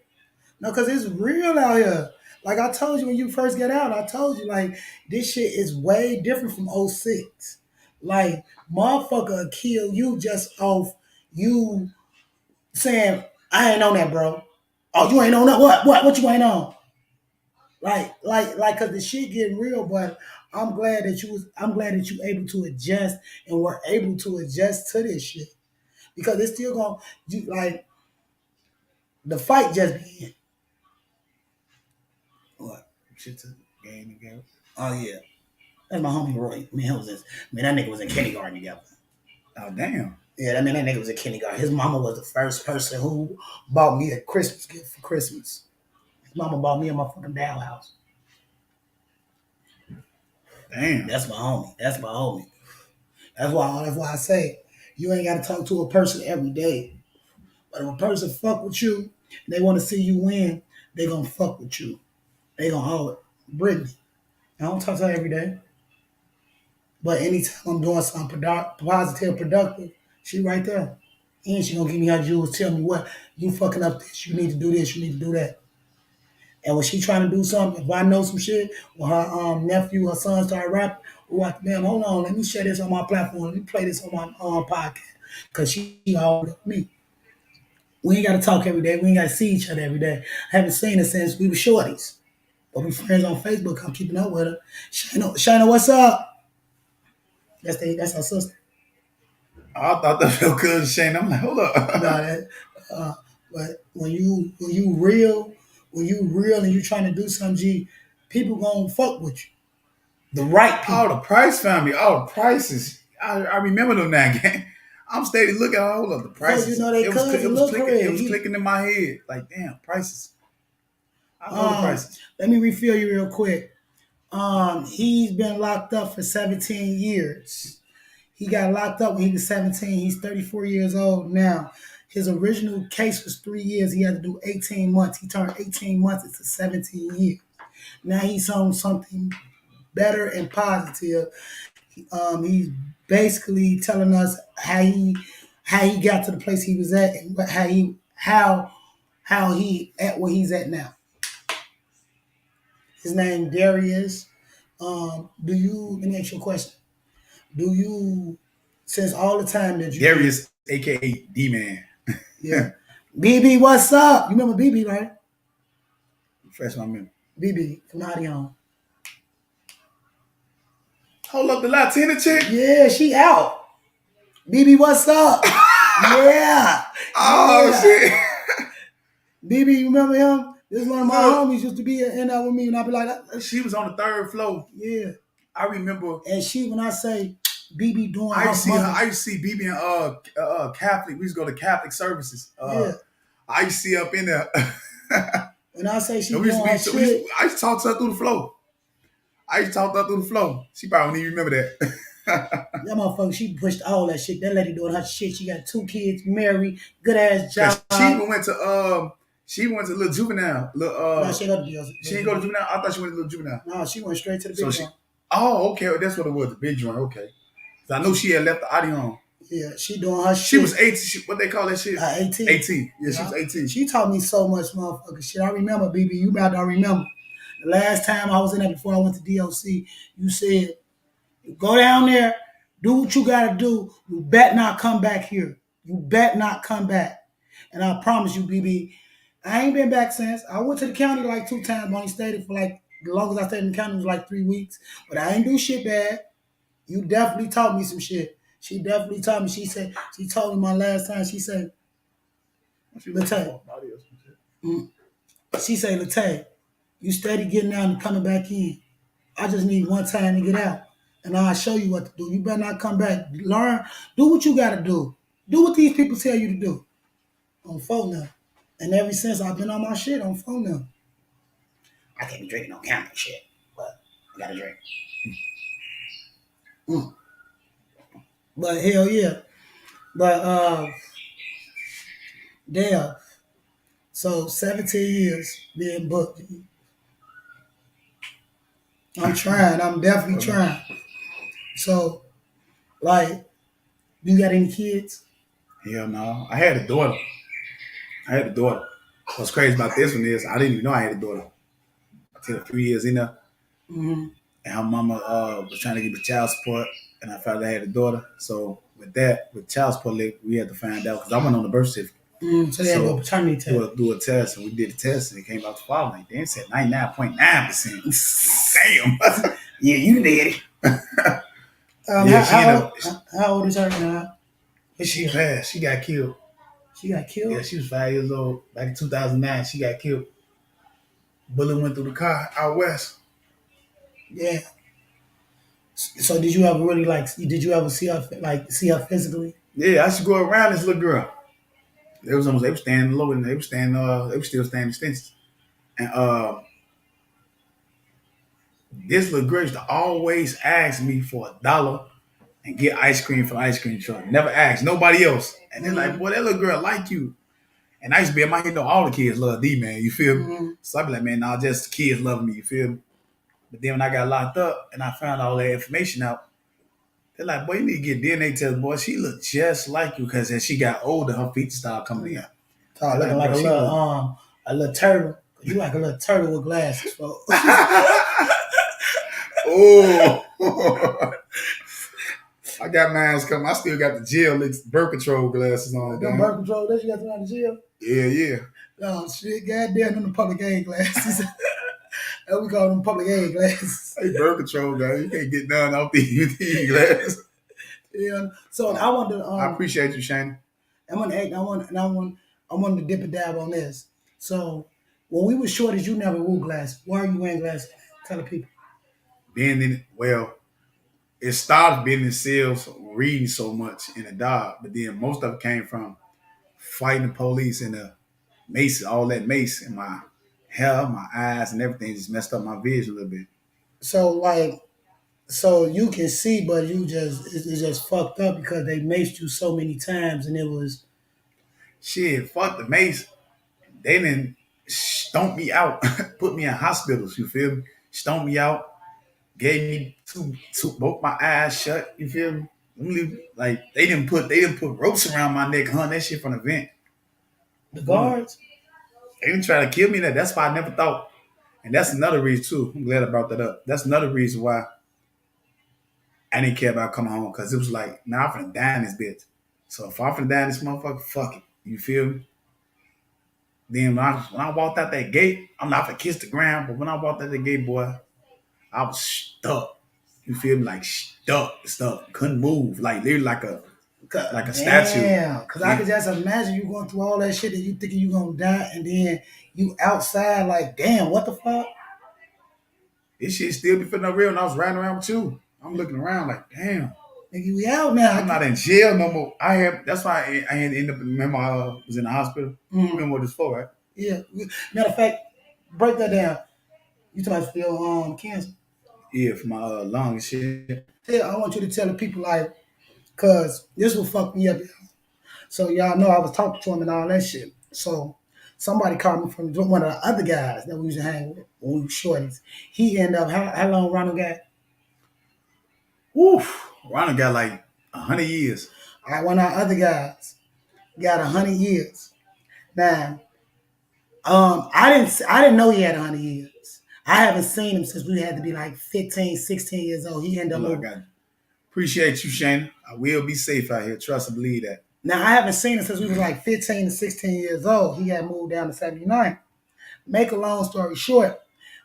No, because it's real out here. Like I told you when you first get out, I told you like this shit is way different from '06. Like motherfucker will kill you just off you saying I ain't on that, bro. Oh, you ain't on that? What you ain't on? Cause the shit getting real, but I'm glad that you able to adjust and were able to adjust to this shit. Because it's still gonna you like the fight just began. What? Shit to game again. Oh yeah. That's my homie Roy. Man, that nigga was in kindergarten together. Oh damn. Yeah, that nigga was in kindergarten. His mama was the first person who bought me a Christmas gift for Christmas. His mama bought me a motherfucking dollhouse. Damn. That's my homie. That's my homie. That's why I say you ain't gotta talk to a person every day. But if a person fuck with you, and they want to see you win, they gonna fuck with you. They gonna always Brittany. I don't talk to her every day. But anytime I'm doing something positive, productive, she right there. And she gonna give me her jewels, tell me what, you fucking up this, you need to do this, you need to do that. And when she trying to do something, if I know some shit, when her nephew or son start rapping, oh, damn, hold on, let me share this on my platform, let me play this on my podcast. Cause she all with me. We ain't gotta talk every day, we ain't gotta see each other every day. I haven't seen her since we were shorties. But we friends on Facebook, I'm keeping up with her. Shayna, what's up? That's her sister. I thought that felt good, Shane. I'm like, hold No, up. that, but when you real and you trying to do something, G, people gonna fuck with you. The right All people. the price family, all the prices. I remember them now, gang. I'm steady looking at all of the So you prices. know they It cousin was look clicking. It Craig. was clicking in my head. Like, damn, prices. I know the Um prices. let me refill you real quick. He's been locked up for 17 years. He got locked up when he was 17. He's 34 years old now. His original case was 3 years. He had to do 18 months. He turned 18 months into 17 years. Now he's on something better and positive. He's basically telling us how he got to the place he was at and how he at where he's at now. His name Darius. Let me ask you a question. Do you since all the time that you been Darius, aka D Man. yeah. BB, what's up? You remember BB, right? Fresh my memory. BB from Hottie On. Hold up, the Latina chick. Yeah, she out. BB, what's up? Yeah. Oh Yeah. shit. BB, you remember him? This is one of my Look, homies used to be in there with me, and I'd be like, she was on the third floor. yeah. I remember. And she, when I say BB doing I her used to see her. mother, I used to see BB in Catholic. We used to go to Catholic services. yeah. I used to see her up in there. When I say she And doing her shit, I used to talk to her through the floor. I used to talk to her through the floor. She probably don't even remember that. that motherfucker, she pushed all that shit. That lady doing her shit. She got 2 kids, married, good ass job. Cause she went to little juvenile. No, she ain't go to jail. She didn't go to juvenile. I thought she went to little juvenile. No, she went straight to the So big she. one. Oh, okay. That's what it was. The big joint. Okay. 'Cause I know she had left the audio on. Yeah, she doing her shit. She was 18. What they call that shit? 18. 18. Yeah, she was 18. She taught me so much motherfucking shit. I remember, BB, you about to remember. The last time I was in there before I went to DOC, you said, go down there, do what you gotta do. You bet not come back here. You bet not come back. And I promise you, BB, I ain't been back since. I went to the county like 2 times, but only stayed for like, the longest I stayed in the county was like 3 weeks. But I ain't do shit bad. You definitely taught me some shit. She definitely taught me. She told me my last time, she said, Latay. She said, Latay, you steady getting out and coming back in. I just need one time to get out. And I'll show you what to do. You better not come back. Learn, do what you gotta do. Do what these people tell you to do. On phone now. And ever since I've been on my shit on phone now. I can't be drinking on camera and shit, but I gotta drink. But hell yeah. But damn. So 17 years being booked. I'm trying. I'm definitely trying. So, like, you got any kids? Hell no. I had a daughter. What's crazy about this one is I didn't even know I had a daughter until a few years in there. Mm-hmm. And her mama was trying to give me child support, and I found out I had a daughter. So with child support, we had to find out because I went on the birth certificate. So they had to do a paternity test. Do a test, and we did the test, and it came out the following. Then it said 99.9%. Damn. Yeah, you did it. How old is her now? She passed. She got killed. She got killed? Yeah, she was 5 years old. Back in 2009, she got killed. Bullet went through the car out west. Yeah. So did you ever really did you ever see her physically? Yeah, I used to go around this little girl. They were standing low and they were still standing extensions. And this little girl used to always ask me for $1 and get ice cream from the ice cream truck. Never asked nobody else. And they're like, boy, that little girl like you. And I used to be in my head, know all the kids love D, man. You feel me? Mm-hmm. So I'd be like, man, nah, just the kids loving me. You feel me? But then when I got locked up and I found all that information out, they're like, boy, you need to get DNA test, boy. She looked just like you because as she got older, her features started coming in. Looking like a little turtle. You like a little turtle with glasses, folks. Oh. I got mine coming. I still got the jail birth control glasses on. Them birth control that you got to out of jail? Yeah. Oh shit, goddamn them the public aid glasses. And we call them public aid glasses. Hey, birth control guy, you can't get none off these glasses. Yeah. So I wanted to I appreciate you, Shane. I wanted to dip a dab on this. So when we were shorties, you never wore glasses. Why are you wearing glasses? Tell the people. It started being in sales, reading so much in the dark, but then most of it came from fighting the police and the mace, all that mace in my hair, my eyes, and everything just messed up my vision a little bit. So you can see, but it's just fucked up because they maced you so many times, and it was shit. Fuck the mace. They didn't stomp me out, put me in hospitals. You feel me? Stomp me out, gave me both my eyes shut. You feel me? Like they didn't put ropes around my neck, that shit from the vent. The guards. They didn't try to kill me. That's why I never thought. And that's another reason too. I'm glad I brought that up. That's another reason why I didn't care about coming home because it was like, now I'm finna die in this bitch. So if I'm finna die in this motherfucker, fuck it. You feel me? Then when I walked out that gate, I'm not gonna kiss the ground, but when I walked out that gate, boy, I was stuck. You feel me? Like stuck. Couldn't move. Like literally like a statue. Damn, because I Yeah. could just imagine you going through all that shit and you thinking you gonna die, and then you outside like, damn, what the fuck? This shit still be feeling real. And I was riding around with you. I'm looking around like, damn, Nigga, we out now. I'm not in jail no more. I have. That's why I had ended up. Remember, I was in the hospital. You remember what this for, right? Yeah. Matter of fact, break that down. You talking about your cancer? Yeah, for my lung and shit. Yeah, I want you to tell the people like, cause this will fuck me up. So y'all know I was talking to him and all that shit. So somebody called me from one of the other guys that we used to hang with when we were shorties. He ended up how long Ronald got? Woof. Ronald got like 100 years. All right, one of our other guys got 100 years. Now, I didn't know he had 100 years. I haven't seen him since we had to be like 15, 16 years old. He ended up Look, moving. I appreciate you, Shane. I will be safe out here. Trust and believe that. Now I haven't seen him since we was like 15 to 16 years old. He had moved down to 79. Make a long story short,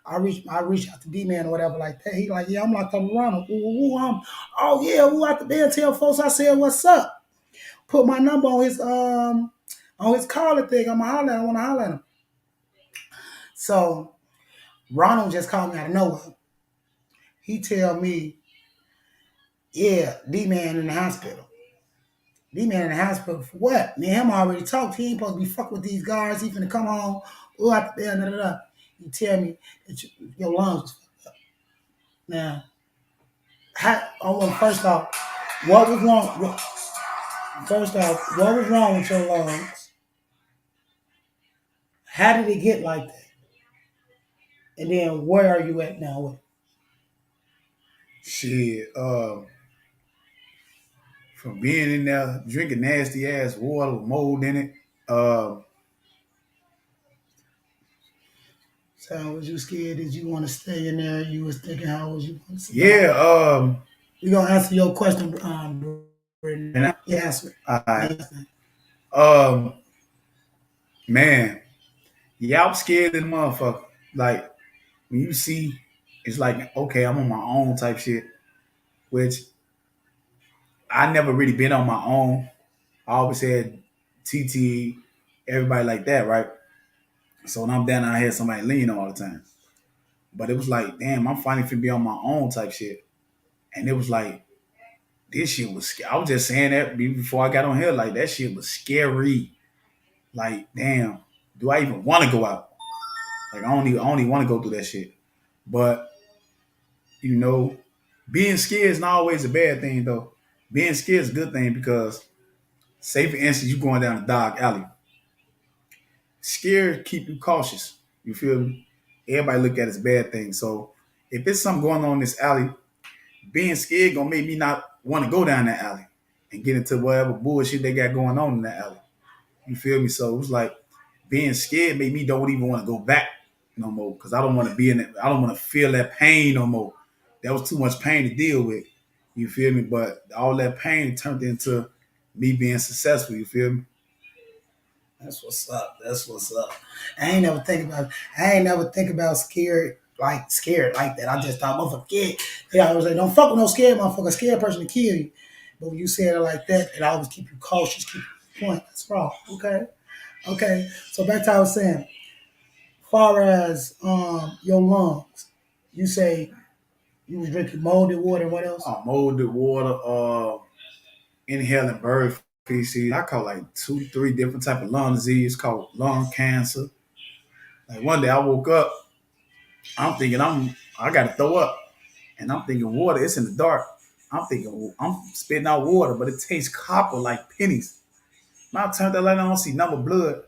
I reached out to D-Man or whatever like that. He like, yeah, I'm locked up with Ronald. Oh yeah, who out the bed tell folks I said what's up. Put my number on his caller thing. I wanna holler at him. So Ronald just called me out of nowhere. He tell me, yeah, D-Man in the hospital. D-Man in the hospital for what? Me and him already talked. He ain't supposed to be fucking with these guards. He finna come home. Oh, out the bed, da, da, da. You tell me that your lungs was fucked up. Now, first off, what was wrong? First off, what was wrong with your lungs? How did it get like that? And then where are you at now with it? Shit. From being in there drinking nasty ass water with mold in it. So was you scared? Did you want to stay in there? You was thinking how was you want to survive? Yeah. We gonna answer your question, Brittany. And Yeah, answer it. I, Answer it. man, yeah, I'm scared of the motherfucker. Like when you see, it's like okay, I'm on my own type shit, which I never really been on my own. I always had TT, everybody like that, right? So when I'm down, I had somebody lean on all the time. But it was like, damn, I'm finally finna be on my own type shit. And it was like, this shit was scary. I was just saying that before I got on here, like that shit was scary. Like, damn, do I even want to go out? Like, I only want to go through that shit. But you know, being scared is not always a bad thing though. Being scared is a good thing because, say for instance, you going down a dark alley. Scared keep you cautious. You feel me? Everybody look at it as a bad thing. So if there's something going on in this alley, being scared gonna make me not want to go down that alley and get into whatever bullshit they got going on in that alley. You feel me? So it was like being scared made me don't even want to go back no more because I don't want to be in it. I don't want to feel that pain no more. That was too much pain to deal with. You feel me? But all that pain turned into me being successful. You feel me? That's what's up. That's what's up. I ain't never think about scared like that. I just thought motherfucker scared. Yeah, I was like, don't fuck with no scared motherfucker. A scared person to kill you. But when you said it like that, it always keep you cautious, keep you point. That's wrong. Okay. Okay. So back to what I was saying. Far as your lungs, you say you was drinking molded water and what else? Molded water, inhaling bird feces. I caught like 2, 3 different type of lung disease called lung cancer. Like one day I woke up, I'm thinking I gotta throw up. And I'm thinking water, it's in the dark. I'm thinking I'm spitting out water, but it tastes copper like pennies. And I turned that light on, see number blood,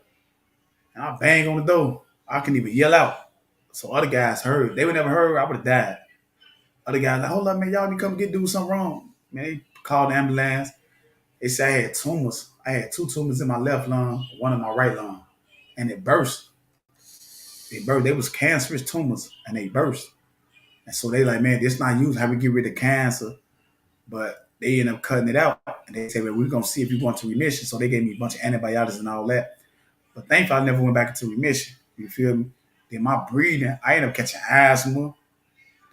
and I bang on the door. I couldn't even yell out. So other guys heard. They would never heard, I would have died. Other guys like, hold up, man, y'all need to come get do something wrong. Man, they called the ambulance. They said I had tumors. I had 2 tumors in my left lung, one in my right lung. And it burst. They burst. They was cancerous tumors and they burst. And so they like, man, this not used. How we get rid of cancer? But they ended up cutting it out. And they said, well, we're going to see if you go into remission. So they gave me a bunch of antibiotics and all that. But thankfully, I never went back into remission. You feel me? Then my breathing, I ended up catching asthma.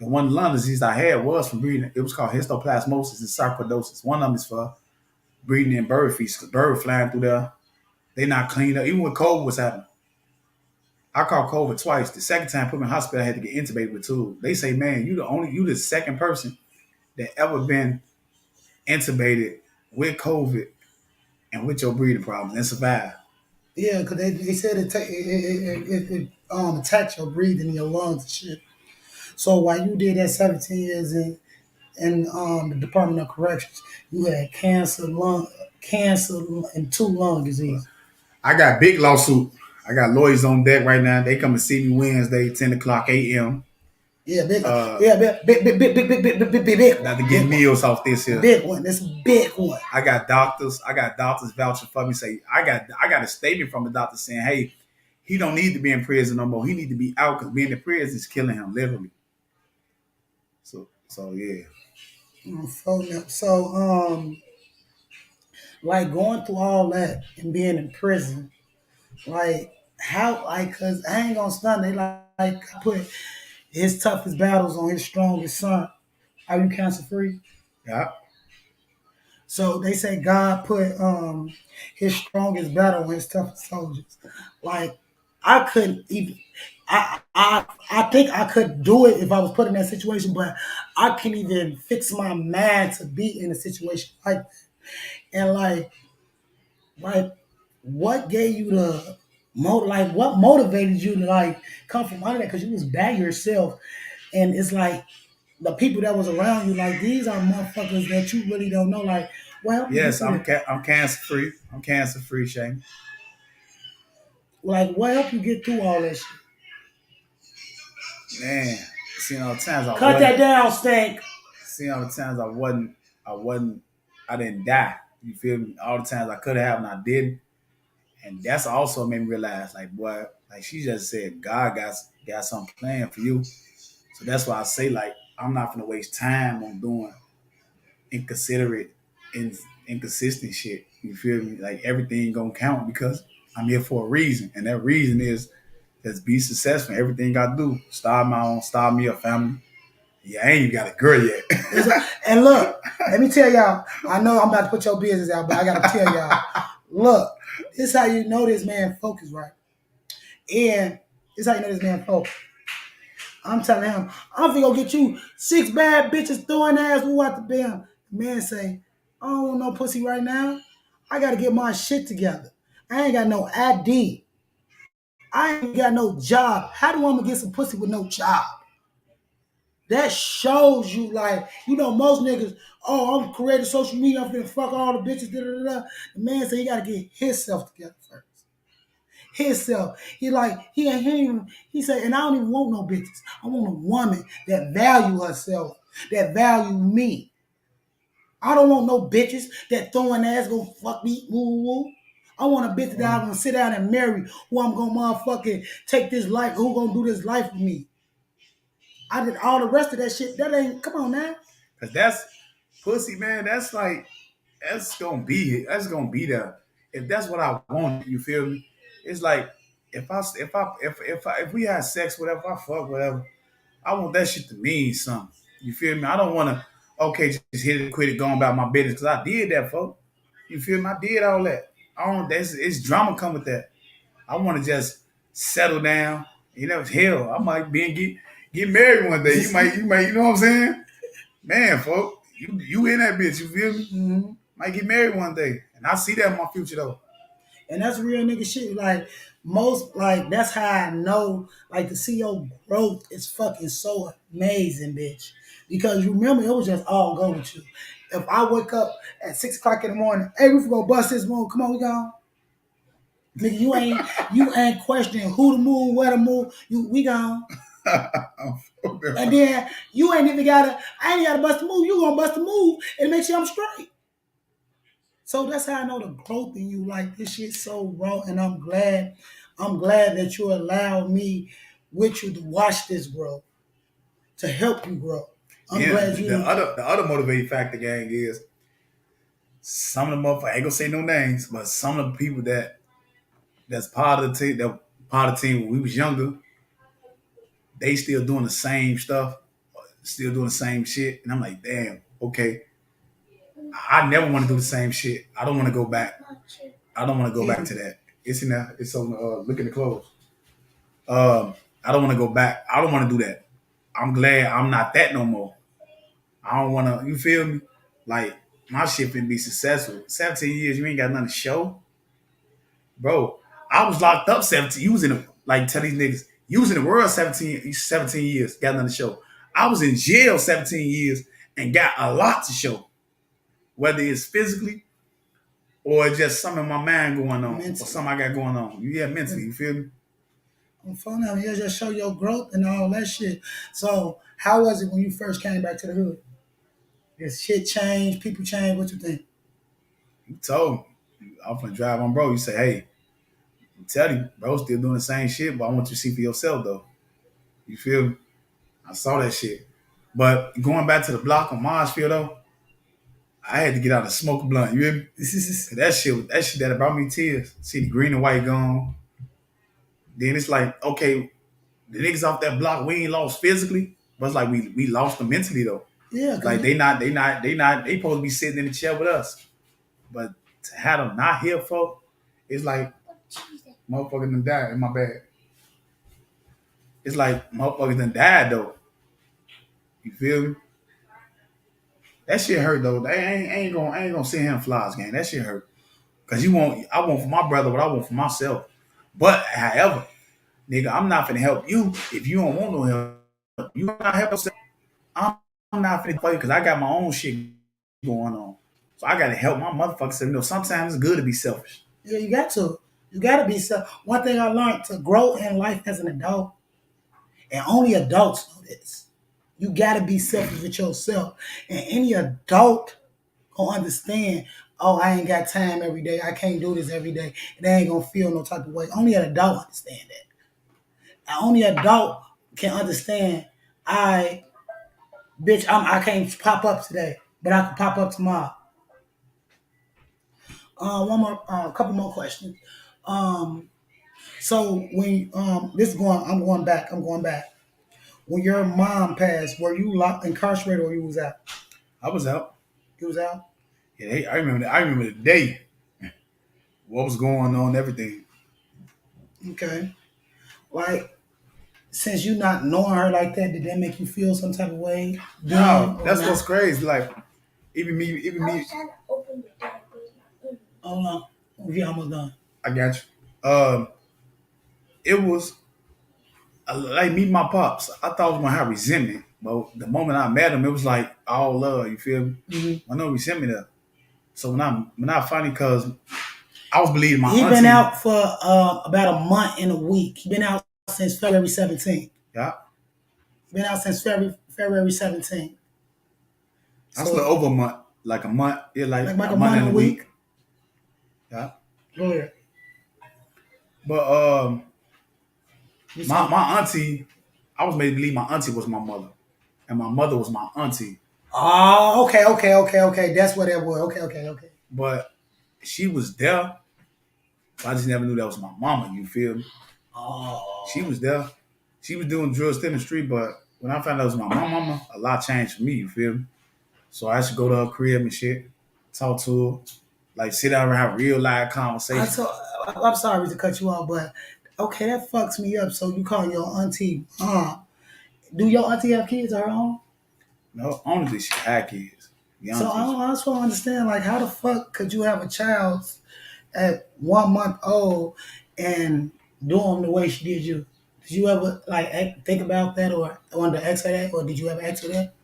The one lung disease I had was from breathing. It was called histoplasmosis and sarcoidosis. One of them is for breathing in bird feces because birds flying through there. They not cleaned up. Even when COVID was happening, I caught COVID twice. The second time, put me in the hospital, I had to get intubated with tubes. They say, man, you the second person that ever been intubated with COVID and with your breathing problems and survived. Yeah, because they said it attacks your breathing in your lungs and shit. So while you did that 17 years in the Department of Corrections, you had cancer and two lung disease. I got big lawsuit. I got lawyers on deck right now. They come and see me Wednesday, 10 o'clock a.m. Yeah, big, Uh, yeah, big one, not to get meals off this here. big one. That's a big one. I got doctors. I got doctors vouching for me. Say I got a statement from the doctor saying, hey, he don't need to be in prison no more. He need to be out because being in prison is killing him literally. So yeah. So, like going through all that and being in prison, like how, like, cause I ain't gonna stun. They like put his toughest battles on his strongest son. Are you cancer free? Yeah. So they say God put his strongest battle on his toughest soldiers. Like I couldn't even. I think I could do it if I was put in that situation, but I can't even fix my mind to be in a situation like that. And like what gave you the like what motivated you to like come from under that? Because you was bad yourself, and it's like the people that was around you, like these are motherfuckers that you really don't know. Like, what helped you get Yes, through that? I'm cancer free. I'm cancer free, Shane. Like, what helped you get through all that shit? Man, seeing all the times I Cut wasn't that down, Stank. seeing all the times I wasn't I didn't die. You feel me? All the times I could have and I didn't. And that's also made me realize, like, boy, like she just said, God got something planned for you. So that's why I say, like, I'm not gonna waste time on doing inconsiderate and inconsistent shit. You feel me? Like everything gonna count because I'm here for a reason. And that reason is just be successful. Everything I do. Start me a family. Yeah, I ain't even got a girl yet. And look, let me tell y'all. I know I'm about to put your business out, but I gotta tell y'all. Look, this is how you know this man focused, right? And this is how you know this man focused. I'm telling him, I'm finna go get you 6 bad bitches throwing ass who out the bam. The man say, I don't want no pussy right now. I gotta get my shit together. I ain't got no ID. I ain't got no job. How do I gonna get some pussy with no job? That shows you, like, most niggas, oh, I'm creating social media, I'm finna fuck all the bitches, da da da. The man said he gotta get himself together first. Himself. He said, and I don't even want no bitches. I want a woman that value herself, that value me. I don't want no bitches that throwing ass gonna fuck me, woo woo. I want a bitch that I'm gonna sit down and marry, who I'm gonna motherfucking take this life, who gonna do this life with me. I did all the rest of that shit. That ain't, come on now. Cause that's pussy, man. That's like that's gonna be it. That's gonna be there. If that's what I want, you feel me? It's like if we had sex, whatever, if I fuck, whatever, I want that shit to mean something. You feel me? I don't want to just hit it, quit it, going about my business because I did that, folks. You feel me? I did all that. I don't. That's it's drama come with that. I want to just settle down. Hell, I might be and get married one day. You might, you know what I'm saying? Man, folks, you in that bitch, you feel me? Mm-hmm. Might get married one day. And I see that in my future though. And that's real nigga shit. Like most, like that's how I know. Like to see your growth is fucking so amazing, bitch. Because you remember it was just all go with you. If I wake up at 6 o'clock in the morning, hey, we gonna bust this move. Come on, we gone. Nigga, you ain't questioning who to move, where to move. We gone. And then you ain't even gotta. I ain't gotta bust the move. You gonna bust the move and make sure I'm straight. So that's how I know the growth in you. Like this shit so raw, and I'm glad. I'm glad that you allowed me with you to watch this grow, to help you grow. I'm Yeah, glad the you. other motivating factor, gang, is some of the motherfuckers, I ain't gonna say no names, but some of the people that's part of the team, that part of the team when we was younger, they still doing the same stuff, still doing the same shit. And I'm like, damn, okay. I never want to do the same shit. I don't want to go back. I don't want to go Yeah. back to that. It's in there. It's on. Look at the clothes. I don't want to go back. I don't want to do that. I'm glad I'm not that no more. I don't want to. You feel me? Like my shit can be successful. 17 years, you ain't got nothing to show, bro. I was locked up 17. You was in like tell these niggas. You was in the world 17 years, got nothing to show. I was in jail 17 years and got a lot to show, whether it's physically or just something in my mind going on, or something I got going on. Yeah, mentally. You feel me? On phone now, you just show your growth and all that shit. So, how was it when you first came back to the hood? Did shit change? People change? What you think? You told me. I'm gonna drive on bro. You say, hey, I'm telling you, bro, still doing the same shit, but I want you to see for yourself though. You feel me? I saw that shit. But going back to the block on Marshfield though, I had to get out and smoke a blunt. You hear me? 'Cause that shit that brought me tears. See the green and white gone. Then it's like, okay, the niggas off that block, we ain't lost physically, but it's like we lost them mentally though. Yeah, Like they supposed to be sitting in the chair with us. But to have them not here for, it's like motherfuckers done died in my bag. It's like motherfuckers done died though. You feel me? That shit hurt though. I ain't gonna sit here and flies game. That shit hurt. Cause I want for my brother what I want for myself. But however, nigga, I'm not finna help you if you don't want no help. You not help yourself. I'm not finna play because I got my own shit going on. So I gotta help my motherfuckers. You know, sometimes it's good to be selfish. yeah, you got to. You got to be self. One thing I learned to grow in life as an adult, and only adults know this. You got to be selfish with yourself, and any adult gonna understand. Oh, I ain't got time every day. I can't do this every day. And they ain't gonna feel no type of way. Only an adult understand that. And only an adult can understand. I bitch, I can't pop up today, but I can pop up tomorrow. One more, a couple more questions. Um, so when this is going, I'm going back. I'm going back. When your mom passed, were you locked, incarcerated, or you was out? I was out. You was out. Yeah, I remember the day. What was going on, everything. Okay. Like since you not knowing her like that, did that make you feel some type of way? No, that's Not? what's crazy. Like even me. Hold on. We almost done. I got you. It was like meet my pops. I thought I was gonna have resentment, but the moment I met him, it was like all love. You feel me? Mm-hmm. I know resentment there. So when I finally, cause I was believing my He auntie. been out for about a month and a week. He been out since February 17th. Yeah, Been out since February 17th. that's So a little over a month, like a month. Yeah, like like a a month month and and a a week. week. Yeah, Go ahead. but You my said, my auntie, I was made to believe my auntie was my mother, and my mother was my auntie. oh, okay. That's what that was. Okay. But she was there. I just never knew that was my mama. You feel me? Oh, She was there. She was doing drugs still in the street, but when I found out it was my mama, a lot changed for me. You feel me? So I should go to her crib and shit, talk to her, like sit down and have real live I conversation. told, I'm sorry to cut you off, but okay, that fucks me up. So you call your auntie mom. Do your auntie have kids of her own? No, honestly, she had kids. To be So honest with you. I just want to understand, like, how the fuck could you have a child at 1 month old and do them the way she did you? Did you ever think about that or want to ask her that, or did you ever ask her that?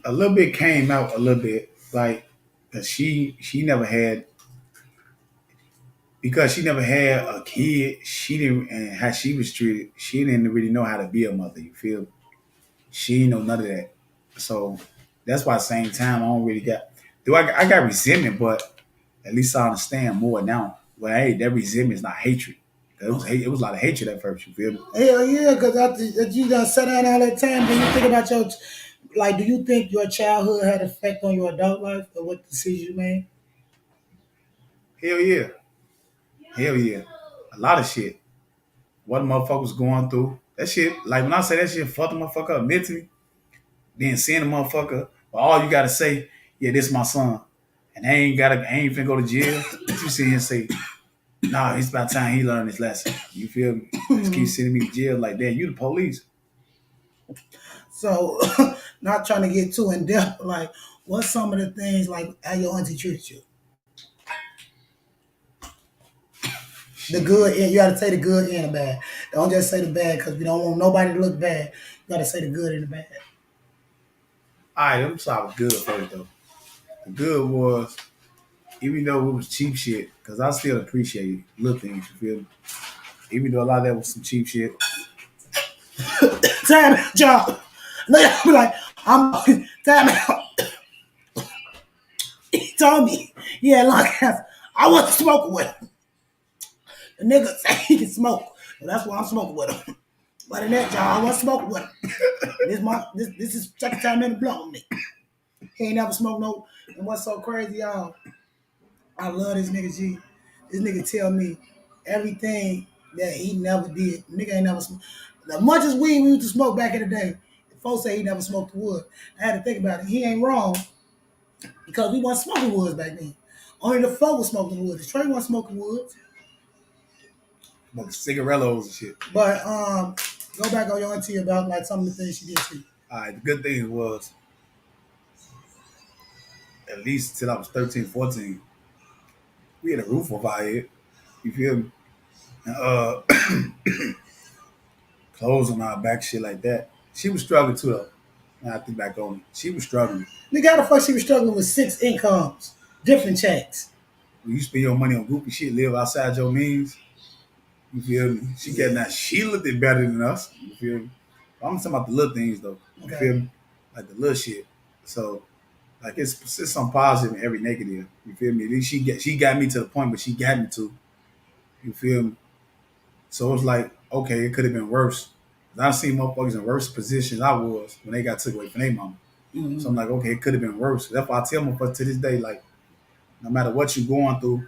A little bit came out a little bit, like, cause she never had because she never had a kid. She didn't, and how she was treated, she didn't really know how to be a mother. You feel me? She didn't know none of that. So that's why at the same time I don't really got I got resentment, but at least I understand more now. Well, hey, that resentment is not hatred. It was a lot of hatred at first, you feel me? Hell yeah, because after that you done sat down all that time, do you think about your, like, do you think your childhood had effect on your adult life or what decisions you made? Hell yeah. Hell yeah. A lot of shit. What the motherfuckers going through. That shit, like when I say that shit fucked the motherfucker up mentally, then seeing the motherfucker But all you gotta say, yeah, this my son. And I ain't finna go to jail. But you sit here and say, nah, it's about time he learned his lesson. You feel me? Just keep sending me to jail like that. You the police. So, not trying to get too in depth, like, what's some of the things like how your auntie treated you? The good, and you got to say the good and the bad. Don't just say the bad because we don't want nobody to look bad. You got to say the good and the bad. All right, let me start with good first though. The good was, even though it was cheap shit, because I still appreciate little things, you feel me? Even though a lot of that was some cheap shit. Time out, y'all. No, y'all be like, I'm time out. He told me, yeah, long ass. I wasn't smoking with him. The nigga say he can smoke, so that's why I'm smoking with him. But in that, y'all, I wasn't smoking with him. This is second time in the blunt with me. He ain't never smoked no. And what's so crazy, y'all? I love this nigga G. This nigga tell me everything that he never did. Nigga ain't never smoked. As much as weed we used to smoke back in the day, folks say he never smoked the wood. I had to think about it. He ain't wrong because we wasn't smoking woods back then. Only the folk was smoking woods. Trey wasn't smoking woods. Like cigarellos and shit. But go back on your auntie about like some of the things she did to you. All right, the good thing was, at least till I was 13, 14, we had a roof over our head. You feel me? And, clothes on our back, shit like that. She was struggling too, though. Now I think back on it. She was struggling. Nigga, how the fuck she was struggling with 6 incomes, different checks. When you spend your money on goofy shit, live outside your means, you feel me? She getting that. She looked it better than us. You feel me? I'm talking about the little things, though. You Okay. feel me? Like the little shit. So, like, it's some positive in every negative. You feel me? At least she got me to the point where she got me to. You feel me? So it's like, okay, it could have been worse. I've seen motherfuckers in worse positions I was when they got took away from their mama. Mm-hmm. So I'm like, okay, it could have been worse. That's why I tell motherfuckers to this day, like, no matter what you're going through,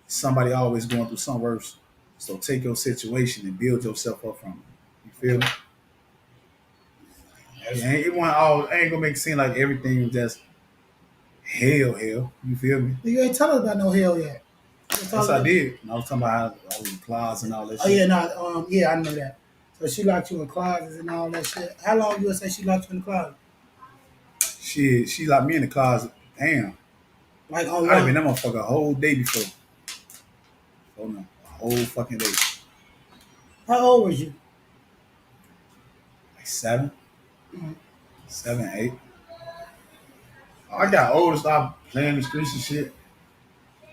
somebody always going through something worse. So take your situation and build yourself up from it. You feel me? Yeah, it ain't gonna make it seem like everything was just hell. You feel me? You ain't tell us about no hell yet. Yes, I did. And I was talking about how I was in closets and all that Oh shit. yeah, no, yeah, I know that. So she locked you in closets and all that shit. How long you would say she locked you in the closet? She locked me in the closet. Damn. Like on I'd have been one. that motherfucker a whole day before. Oh no. A whole fucking day. How old was you? Like 7, Mhm. 7, 8. I got older, stopped playing the streets and shit.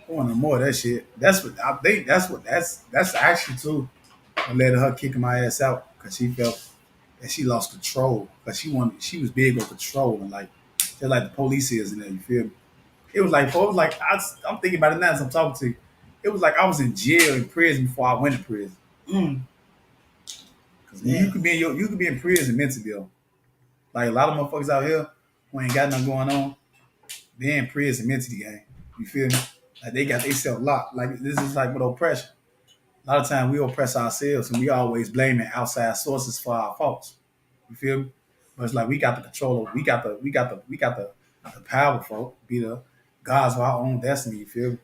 I want no more of that shit. That's what I think. That's actually too. I let her kicking my ass out because she felt that she lost control. Because she was big on control and like just like the police is in there. You feel me? I'm thinking about it now as I'm talking to you. It was like I was in jail in prison before I went to prison. Mm. Because Yeah. you could be in prison mentally though. Like a lot of motherfuckers out here who ain't got nothing going on, they in prison mentally, gang. You feel me? Like they got themselves locked. Like this is like with oppression. A lot of times we oppress ourselves and we always blaming outside sources for our faults. You feel me? But it's like we got the control of the power for be the gods of our own destiny, you feel me?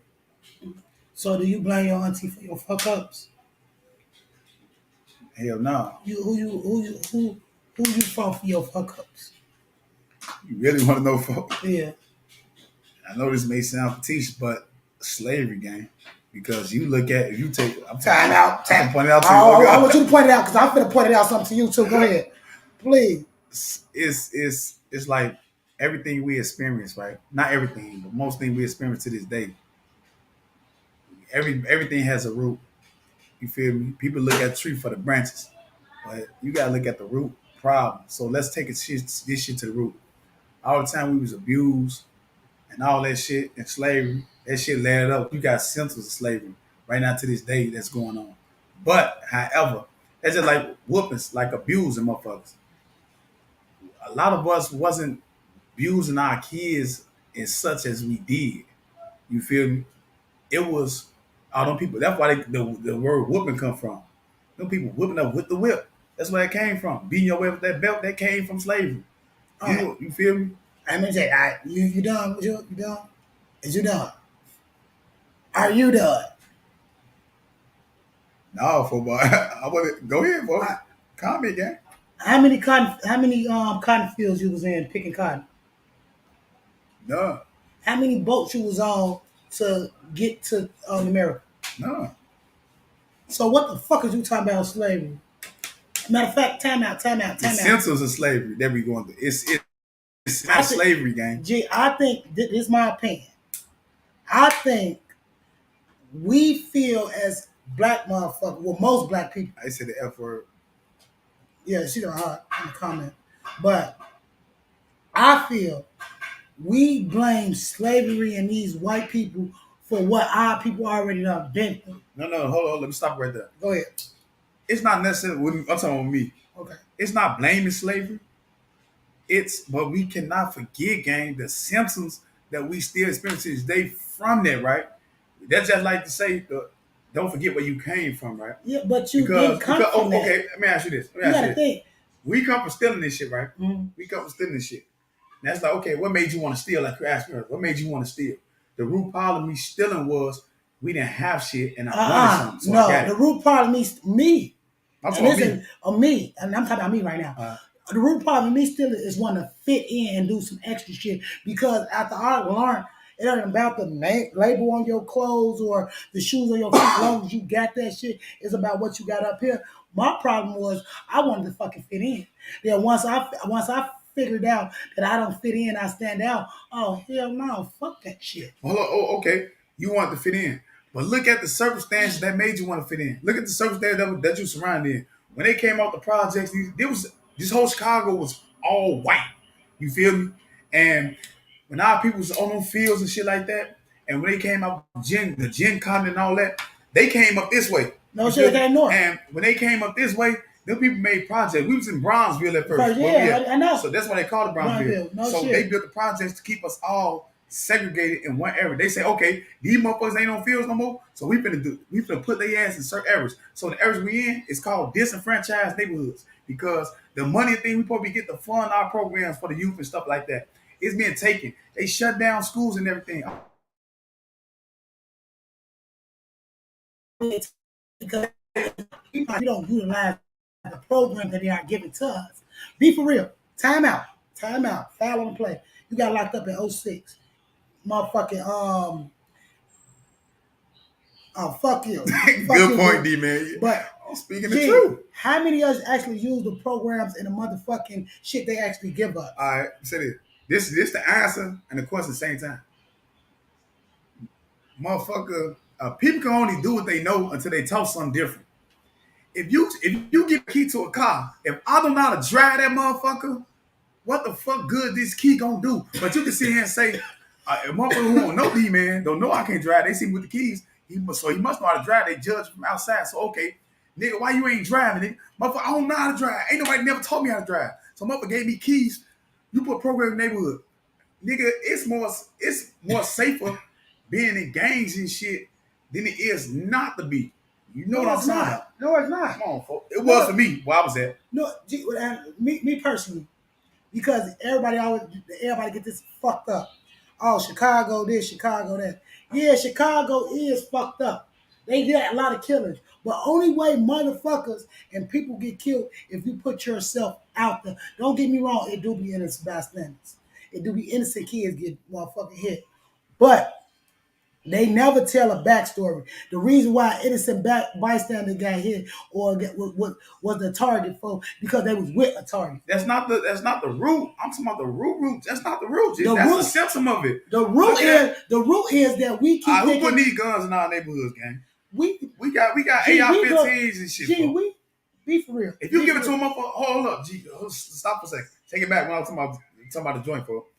So do you blame your auntie for your fuck ups? Hell no. Who you fault for your fuck ups? You really want to know, folks? Yeah. I know this may sound facetious, but slavery game. Because you look at if you take Time out. I can point it out to I want you. you to point it out because I'm finna point it out something to you too. Go ahead. Please. It's like everything we experience, right? Not everything, but most things we experience to this day. Everything has a root. You feel me? People look at the tree for the branches, but you gotta look at the root problem. So let's take this shit to the root. All the time we was abused and all that shit and slavery, that shit layered up. You got symptoms of slavery right now to this day that's going on. But however, that's just like whoopings, like abusing motherfuckers. A lot of us wasn't abusing our kids as such as we did. You feel me? It was all them people. That's why the word whooping come from. Them people whipping up with the whip. That's where it came from. Beating your way with that belt, that came from slavery. All right. You feel me? I'm gonna say, you done? You done? Is you done? Are you done? No, football. I want to go ahead, boy. I, Comment, gang. how many cotton fields you was in picking cotton? No, How many boats you was on to get to America? no. So what the fuck is you talking about slavery? Matter of fact, time out, time out, The time out. symptoms of slavery that we going through. It's I not think, slavery, gang. I think this is my opinion. I think we feel as black motherfuckers, well, most black people, I said the F word. yeah, she don't hard in the comment, but I feel we blame slavery and these white people for what our people already done been through. No. Hold on. Let me stop right there. Go ahead. It's not necessarily. I'm talking about me. Okay. It's not blaming slavery. But we cannot forget, gang, the symptoms that we still experience to this day from that, right? That's just like to say, don't forget where you came from, right? Yeah, but you didn't come from that. Okay, let me ask you this. You gotta think. We come from stealing this shit, right? Mhm. We come from stealing this shit. And that's like, okay, what made you want to steal? Like you asked me, what made you want to steal? The root problem of me stealing was we didn't have shit and I wanted something. So I got the it. root problem is me. I'm And talking this about me. is me, and I'm talking about me right now. The root problem of me still is wanting to fit in and do some extra shit because after I learned it ain't about the label on your clothes or the shoes on your feet. As long as you got that shit, it's about what you got up here. My problem was I wanted to fucking fit in. Then once I figured out that I don't fit in, I stand out. Oh hell no, fuck that shit. Hold on. Oh, okay. You want to fit in. But look at the circumstances that made you want to fit in. Look at the circumstances that you surrounded in. When they came out the projects, this whole Chicago was all white. You feel me? And when our people was on them fields and shit like that, and when they came out the gin con and all that, they came up this way. No shit, they came north. And when they came up this way, them people made projects. We was in Bronzeville at first. I know. So that's why they called it Bronzeville. No so shit. they built the projects to keep us all segregated in one area. They say, okay, these motherfuckers ain't on fields no more, so we finna put their ass in certain areas. So the areas we in is called disenfranchised neighborhoods because the money thing we probably get to fund our programs for the youth and stuff like that is being taken. They shut down schools and everything. Because we don't utilize the program that they are giving to us. Be for real. Time out. Time out. Foul on the play. You got locked up in 06. Motherfucking oh fuck you. Good point, D man. But I'm speaking the truth. How many of us actually use the programs and the motherfucking shit they actually give us? All right, say this. This the answer and the question at the same time. Motherfucker, people can only do what they know until they tell something different. If you get a key to a car, if I don't know how to drive that motherfucker, what the fuck good this key gonna do? But you can sit here and say, a motherfucker who don't know me, man, don't know I can't drive. They see me with the keys. He must know how to drive. They judge from outside. So okay, nigga, why you ain't driving it? Motherfucker, I don't know how to drive. Ain't nobody never taught me how to drive. So motherfucker gave me keys. You put a program in the neighborhood. Nigga, it's more safer being in gangs and shit than it is not to be. You know what I'm talking about? No, it's not. Come on, folks. It was for me where I was at. No, me personally, because everybody get this fucked up. Oh, Chicago this, Chicago that. Yeah, Chicago is fucked up. They did a lot of killings. But only way motherfuckers and people get killed if you put yourself out there. Don't get me wrong, it do be innocent bystanders. It do be innocent kids get motherfucking hit. But they never tell a backstory. The reason why innocent bystander got hit or was the target for because they was with a target. That's not the root. I'm talking about the root. That's not the root. That's the symptom of it. The root is that we keep. Who put these guns in our neighborhoods, gang? We got G, AR-15s and shit. G, we be for real. If you give it to them, hold up, G. Stop for a second. Take it back when I was talking about the joint, folks.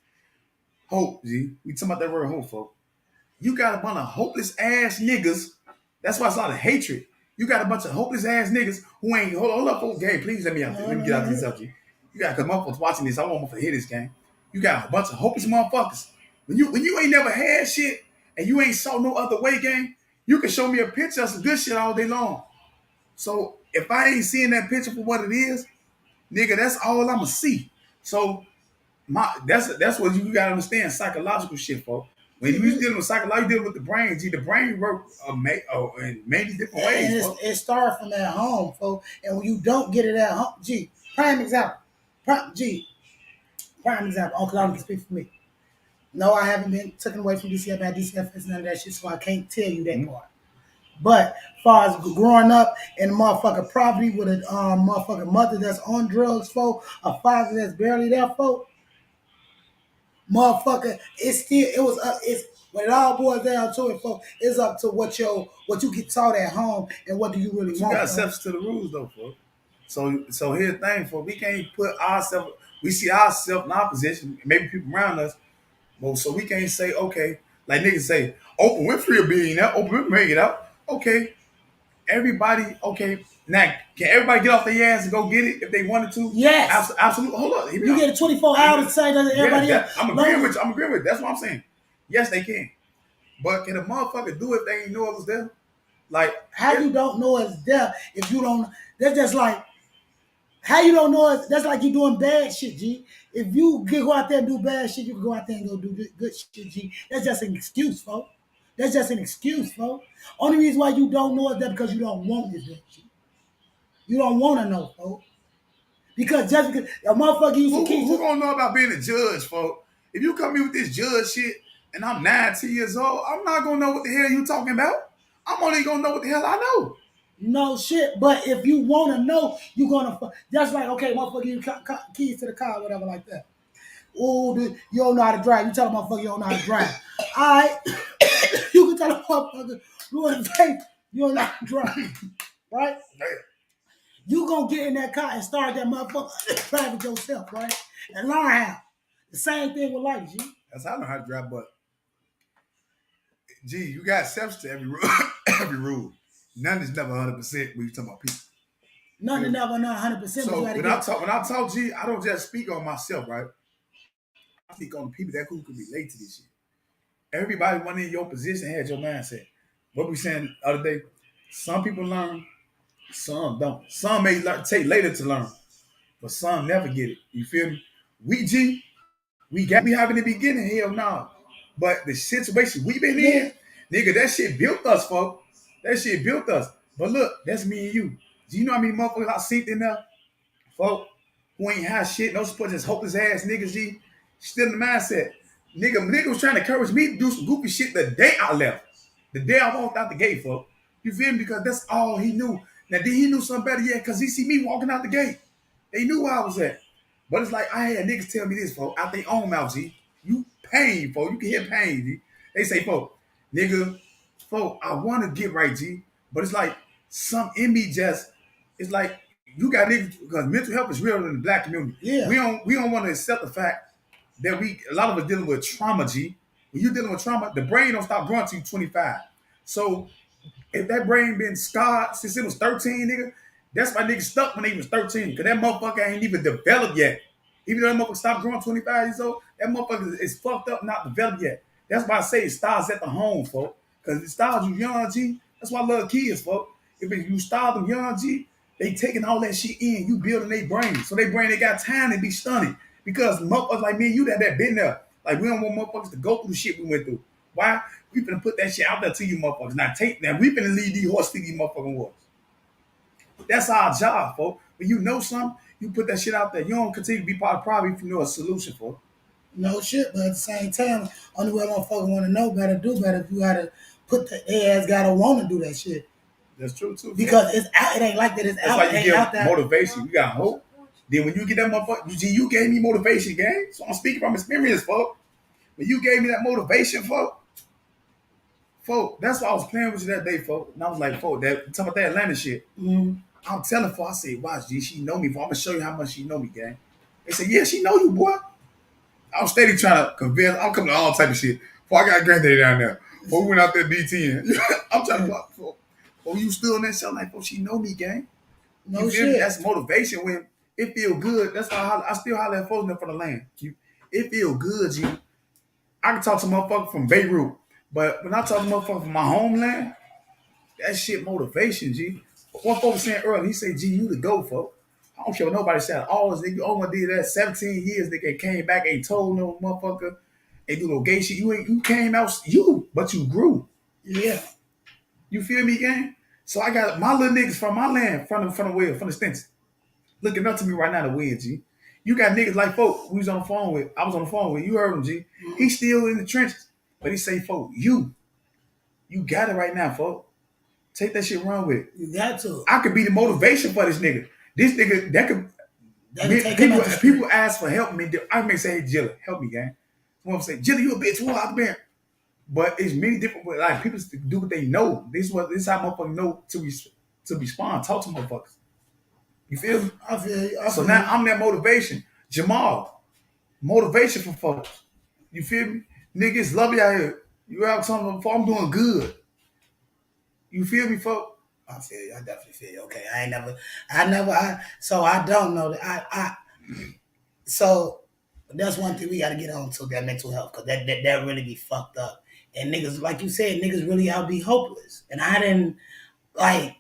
Hope, G. We talking about that word hope, folks. You got a bunch of hopeless ass niggas. That's why it's a lot of hatred. You got a bunch of hopeless ass niggas who ain't hold up, folks. Gang, please let me out. Let me get out of this up, G. You got because motherfuckers watching this. I want motherfuckers to hear this, gang. You got a bunch of hopeless motherfuckers. When you ain't never had shit and you ain't saw no other way, gang, you can show me a picture of some good shit all day long. So if I ain't seeing that picture for what it is, nigga, that's all I'ma see. So That's what you gotta understand. Psychological shit, folks. When you dealing with psychology, you dealing with the brain. G, the brain works in many different And ways, folks. it starts from at home, folks. And when you don't get it at home, prime example. Prime example. Uncle Adam can speak for me. No, I haven't been taken away from DCF, bad DCFS, none of that shit, so I can't tell you that part. But as far as growing up in a motherfucking poverty with a motherfucking mother that's on drugs, folks, a father that's barely there, folks, motherfucker, it was it's when it all boils down to it, folks, it's up to what you get taught at home and what do you really But you want. got acceptance to the rules, though, folks. So here's the thing, folks. We can't put ourselves. We see ourselves in our position, maybe people around us. Well, so we can't say, okay, like niggas say, Oprah Winfrey a billionaire, Oprah Winfrey make it out. Okay, everybody, okay. Now, can everybody get off their ass and go get it if they wanted to? Yes. Absolutely. Hold on. You get a 24 hours to say that everybody else. I'm agreeing with you. I'm agreeing with you. That's what I'm saying. Yes, they can. But can a motherfucker do it if they ain't know it was there? Like, how you don't know it's there if you don't? That's just like how you don't know it. That's like you doing bad shit, G. If you go out there and do bad shit, you can go out there and go do good shit, G. That's just an excuse, folks. That's just an excuse, folks. Only reason why you don't know it's there because you don't want it there, G. You don't want to know, folks. Because just because a motherfucker used to keep. Who gonna know about being a judge, folks? If you come here with this judge shit and I'm 19 years old, I'm not gonna know what the hell you talking about. I'm only gonna know what the hell I know. No shit, but if you want to know, you're gonna just like okay, motherfucker, you keys to the car, whatever, like that. Oh, you don't know how to drive. You tell a motherfucker you don't know how to drive. All right, you can tell a motherfucker ruin the face, you don't know how to drive, right? You gonna get in that car and start that motherfucker drive it yourself, right? And learn how. The same thing with life, G. That's how I know how to drive, but G, you got exceptions to every rule. Every rule. None is never 100% when you talking about people. None is never 100%. So when I talk, G, I don't just speak on myself, right? I speak on the people that who can relate to this shit. Everybody one in your position had your mindset. What we saying the other day? Some people learn, some don't. Some may take later to learn, but some never get it. You feel me? We have in the beginning, hell no. But the situation we been in, nigga, that shit built us, folks. That shit built us. But look, that's me and you. Do you know how many motherfuckers I seen in there, folks, who ain't have shit, no support, just hopeless ass niggas, G, still in the mindset. Nigga was trying to encourage me to do some goofy shit the day I left. The day I walked out the gate, folks. You feel me? Because that's all he knew. Now, did he knew something better? Yeah, because he see me walking out the gate. They knew where I was at. But it's like I had niggas tell me this, folks, out their own mouth, G. You pain, folks. You can hear pain, G. They say, folks, nigga, folks, I want to get right, G. But it's like some in me just, it's like you got niggas, because mental health is real in the black community. Yeah. We don't want to accept the fact that a lot of us dealing with trauma, G. When you're dealing with trauma, the brain don't stop growing till you 25. So if that brain been scarred since it was 13, nigga, that's why niggas stuck when they was 13. Because that motherfucker ain't even developed yet. Even though that motherfucker stopped growing 25 years old, that motherfucker is fucked up, not developed yet. That's why I say it starts at the home, folks. Because it starts you young, G. That's why I love kids, folks. If you start them young, G, they taking all that shit in. You building their brain. So they brain, they got time to be stunning. Because motherfuckers like me and you that been there. Like, we don't want motherfuckers to go through the shit we went through. Why? We finna put that shit out there to you motherfuckers. Now we finna lead these horses to these motherfucking waters. That's our job, folks. When you know something, you put that shit out there. You don't continue to be part of the problem if you know a solution, folks. No shit, but at the same time, only way motherfucker want to know better, do better. If you gotta put their ass gotta want to do that shit. That's true too. Because it's out. It ain't like that. It's That's out. why you get give motivation. You got hope. Then when you get that motherfucker, you gave me motivation, gang. So I'm speaking from experience, folks. When you gave me that motivation, folks, that's why I was playing with you that day, folks. And I was like, folks, talking about that Atlanta shit. Mm-hmm. I'm telling folks, I said, watch, G, she know me, folks. I'm gonna show you how much she know me, gang. They said, yeah, she know you, boy. I was steady trying to convince. I'm coming to all type of shit. Before I got granddaddy down there. Before we went out there DTing. I'm trying to talk. Oh, you still in that show? Like, she know me, gang. No shit. That's motivation when it feel good. That's why I still holler at folks for the land. It feel good, G. I can talk to motherfucker from Beirut, but when I talk to motherfucker from my homeland, that shit motivation, G. One folks was saying earlier, he said, G, you the go, folks. I don't care what nobody said. Always, nigga, almost did that 17 years. Nigga came back, ain't told no motherfucker, ain't do no gay shit. You came out, but you grew. Yeah. You feel me, gang? So I got my little niggas from my land, from the Stinson, looking up to me right now to win, G. You got niggas like folk we was on the phone with. I was on the phone with. You heard him, G. He's still in the trenches, but he say, folk, you got it right now, folk. Take that shit, run with it. You got to. I could be the motivation for this nigga. This nigga that could. People ask for help me. I may say, hey, Jilla, help me, gang. Someone say, Jilla, you a bitch. What out there? But it's many different ways. Like people do what they know. This is how motherfuckers know to respond. Talk to motherfuckers. You feel me? I feel you. So now I'm that motivation. Jamal, motivation for folks. You feel me? Niggas love you out here. You out something before, I'm doing good. You feel me, folks? I feel you. I definitely feel you. Okay. So I don't know that. So that's one thing we got to get on to, that mental health, because that really be fucked up. And niggas, like you said, niggas really out be hopeless. And I didn't, like,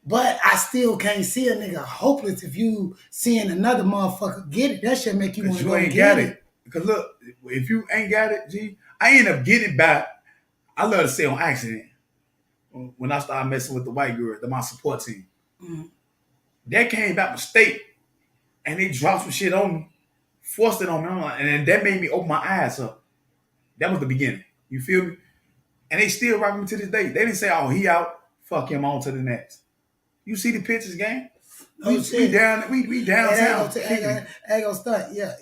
but I still can't see a nigga hopeless if you seeing another motherfucker get it. That shit make you want to go ain't get got it. Because look, if you ain't got it, G, I end up getting it back. I love to say on accident. When I started messing with the white girl, my support team. Mm-hmm. That came back mistake. And they dropped some shit on me. Forced it on me. And that made me open my eyes up. That was the beginning. You feel me? And they still rock me to this day. They didn't say, oh, he out. Fuck him, on to the next. You see the pictures, gang? We downtown. I ain't gonna stunt. Yeah.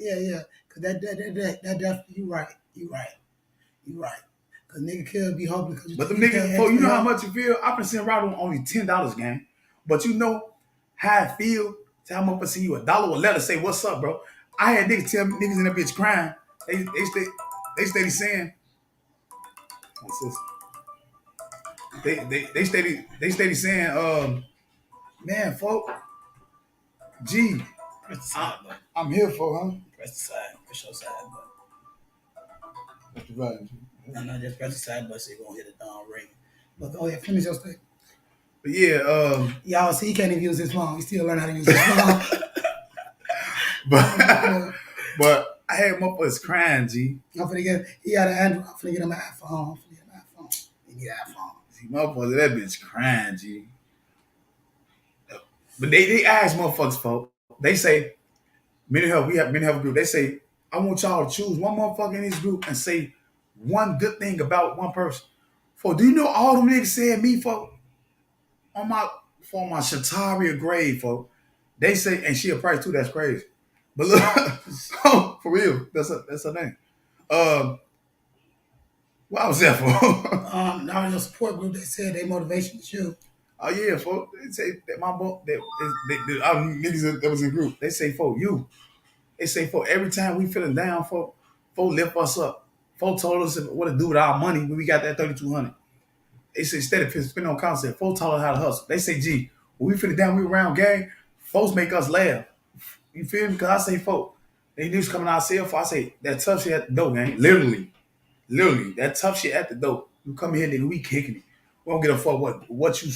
Cause that definitely, you right. Cause nigga could be hopeless. But the niggas, you know how much you feel? I've been sitting around with only $10, gang. But you know how I feel to have motherfucker send you $1 or a letter say, what's up, bro? I had niggas tell me, niggas in that bitch crying. They steady saying, what's this? They steady saying, man, folk, G, I'm here for, huh? Press the side. Press your side button. That's the button, G. No, just press the side button so you won't hit the ring. But go ahead, finish your statement. But yeah, y'all see, he can't even use his phone. He still learning how to use his phone. but I had motherfuckers crying, G. I'm finna get, he got an Android. I'm finna get him an iPhone. He need an iPhone. See, motherfuckers, that bitch crying, G. But they ask motherfuckers, folks. They say, mental health, we have mental health group. They say, I want y'all to choose one motherfucker in this group and say one good thing about one person. For do you know all them niggas said me, folks? On my Shataria grave, folks. They say, and she a price too, that's crazy. But look, for real, that's her name. What was that for? Now in your support group, they said they motivation is you. Oh yeah, folks. They say that my book, niggas that was in group. They say, folks, you. They say, folks, every time we feeling down, folks lift us up. Folks told us what to do with our money when we got that 3,200. They say instead of spending on concept, folks taught us how to hustle. They say, gee, when we feeling down, we around gang, folks make us laugh. You feel me? Because I say, folks, they niggas coming out sale for. I say, that tough shit at the door, gang. Literally, that tough shit at the door. You come here, nigga, we kicking it. We don't give a fuck what you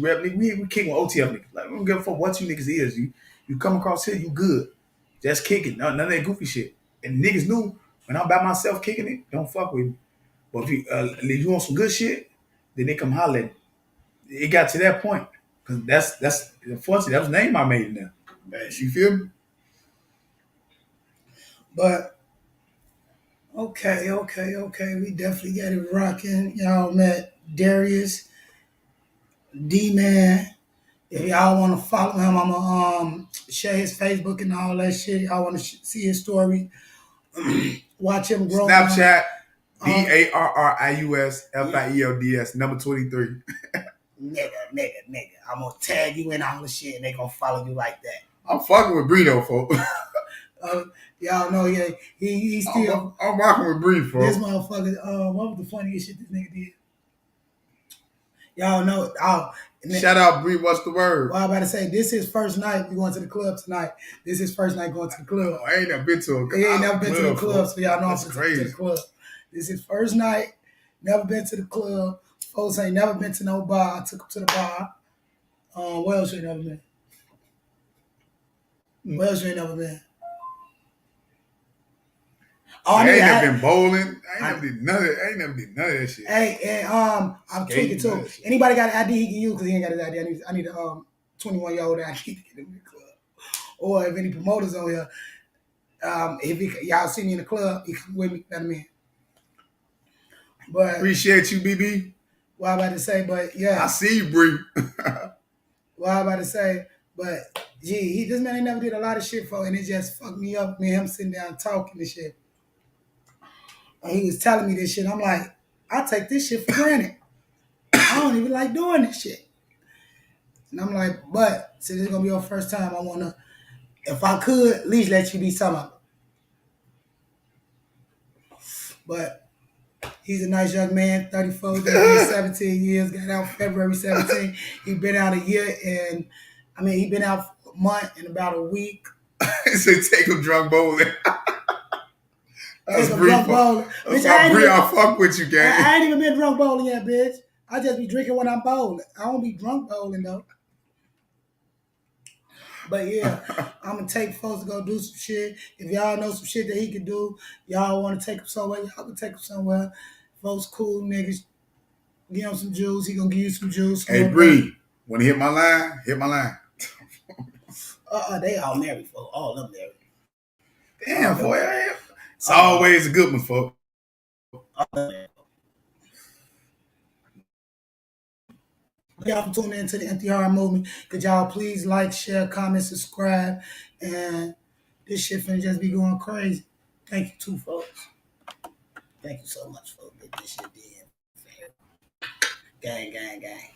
rep, nigga. We kicking with OTF niggas. Like, we don't give a fuck what you niggas is. You come across here, you good. Just kicking. None of that goofy shit. And niggas knew when I'm by myself kicking it, don't fuck with me. But if you want some good shit, then they come holler at me. It got to that point. Because that's unfortunately, that was the name I made in there. You feel me? But okay. We definitely got it rocking. Y'all met Darius, D-Man. If y'all want to follow him, I'm gonna share his Facebook and all that shit. Y'all want to see his story. Watch him grow. Snapchat, DARRIUSFIELDS, number 23. Nigga. I'm gonna tag you in all the shit and they gonna follow you like that. I'm fucking with Brito, folks. Y'all know, yeah, he still. I'm rocking with Bree, folks. This motherfucker, what was the funniest shit this nigga did? Y'all know. Shout out, Bree. What's the word? Well, I'm about to say, this is first night we going to the club tonight. This is first night going to the club. I ain't never been to a club. He ain't never been to the club, so y'all know I'm crazy. To the club. This is first night. Never been to the club. Folks ain't never been to no bar. I took him to the bar. Where else you never been? Where else you ain't never been? Oh, See, I I need to ain't never add, been bowling. I ain't I, never did none of that. I ain't never did none of that shit. hey, and I'm tweaking Skating, none of too. that shit. Anybody got an ID he can use because he ain't got his ID. I need a 21-year-old that I need to get in the club. Or if any promoters on here, y'all see me in the club, he come with me, let him in. But Appreciate you, BB. what I about to say, but I yeah, see you, Bree. what I about to say, but gee, this man ain't never did a lot of shit for, and it just fucked me up. Me and him sitting down talking and shit. And he was telling me this shit. I'm like, I take this shit for granted. I don't even like doing this shit. And I'm like, but since this is gonna be your first time, I wanna, if I could, at least let you be some of it. But he's a nice young man, 34, just did 17 years, got out February 17. He been out a year and, he been out for a month and about a week. He said, take him drunk bowling. That's Take a Bree. drunk bowling. That's Bitch, my Bree. I fuck with you, gang. I ain't even been drunk bowling yet, bitch. I just be drinking when I'm bowling. I don't be drunk bowling though. But yeah, I'm gonna take folks to go do some shit. If y'all know some shit that he can do, y'all want to take him somewhere, y'all can take him somewhere. Folks, cool niggas, give him some juice. He gonna give you some juice. Hey, Bree, when he hit my line, hit my line. They all married, folks. All of them married. Damn, boy. It's always a good one, folks. Y'all for tuning in to the Empty Heart Movement. Could y'all please like, share, comment, subscribe, and this shit finna just be going crazy. Thank you too, folks. Thank you so much, folks. Get this shit did. Gang, gang, gang.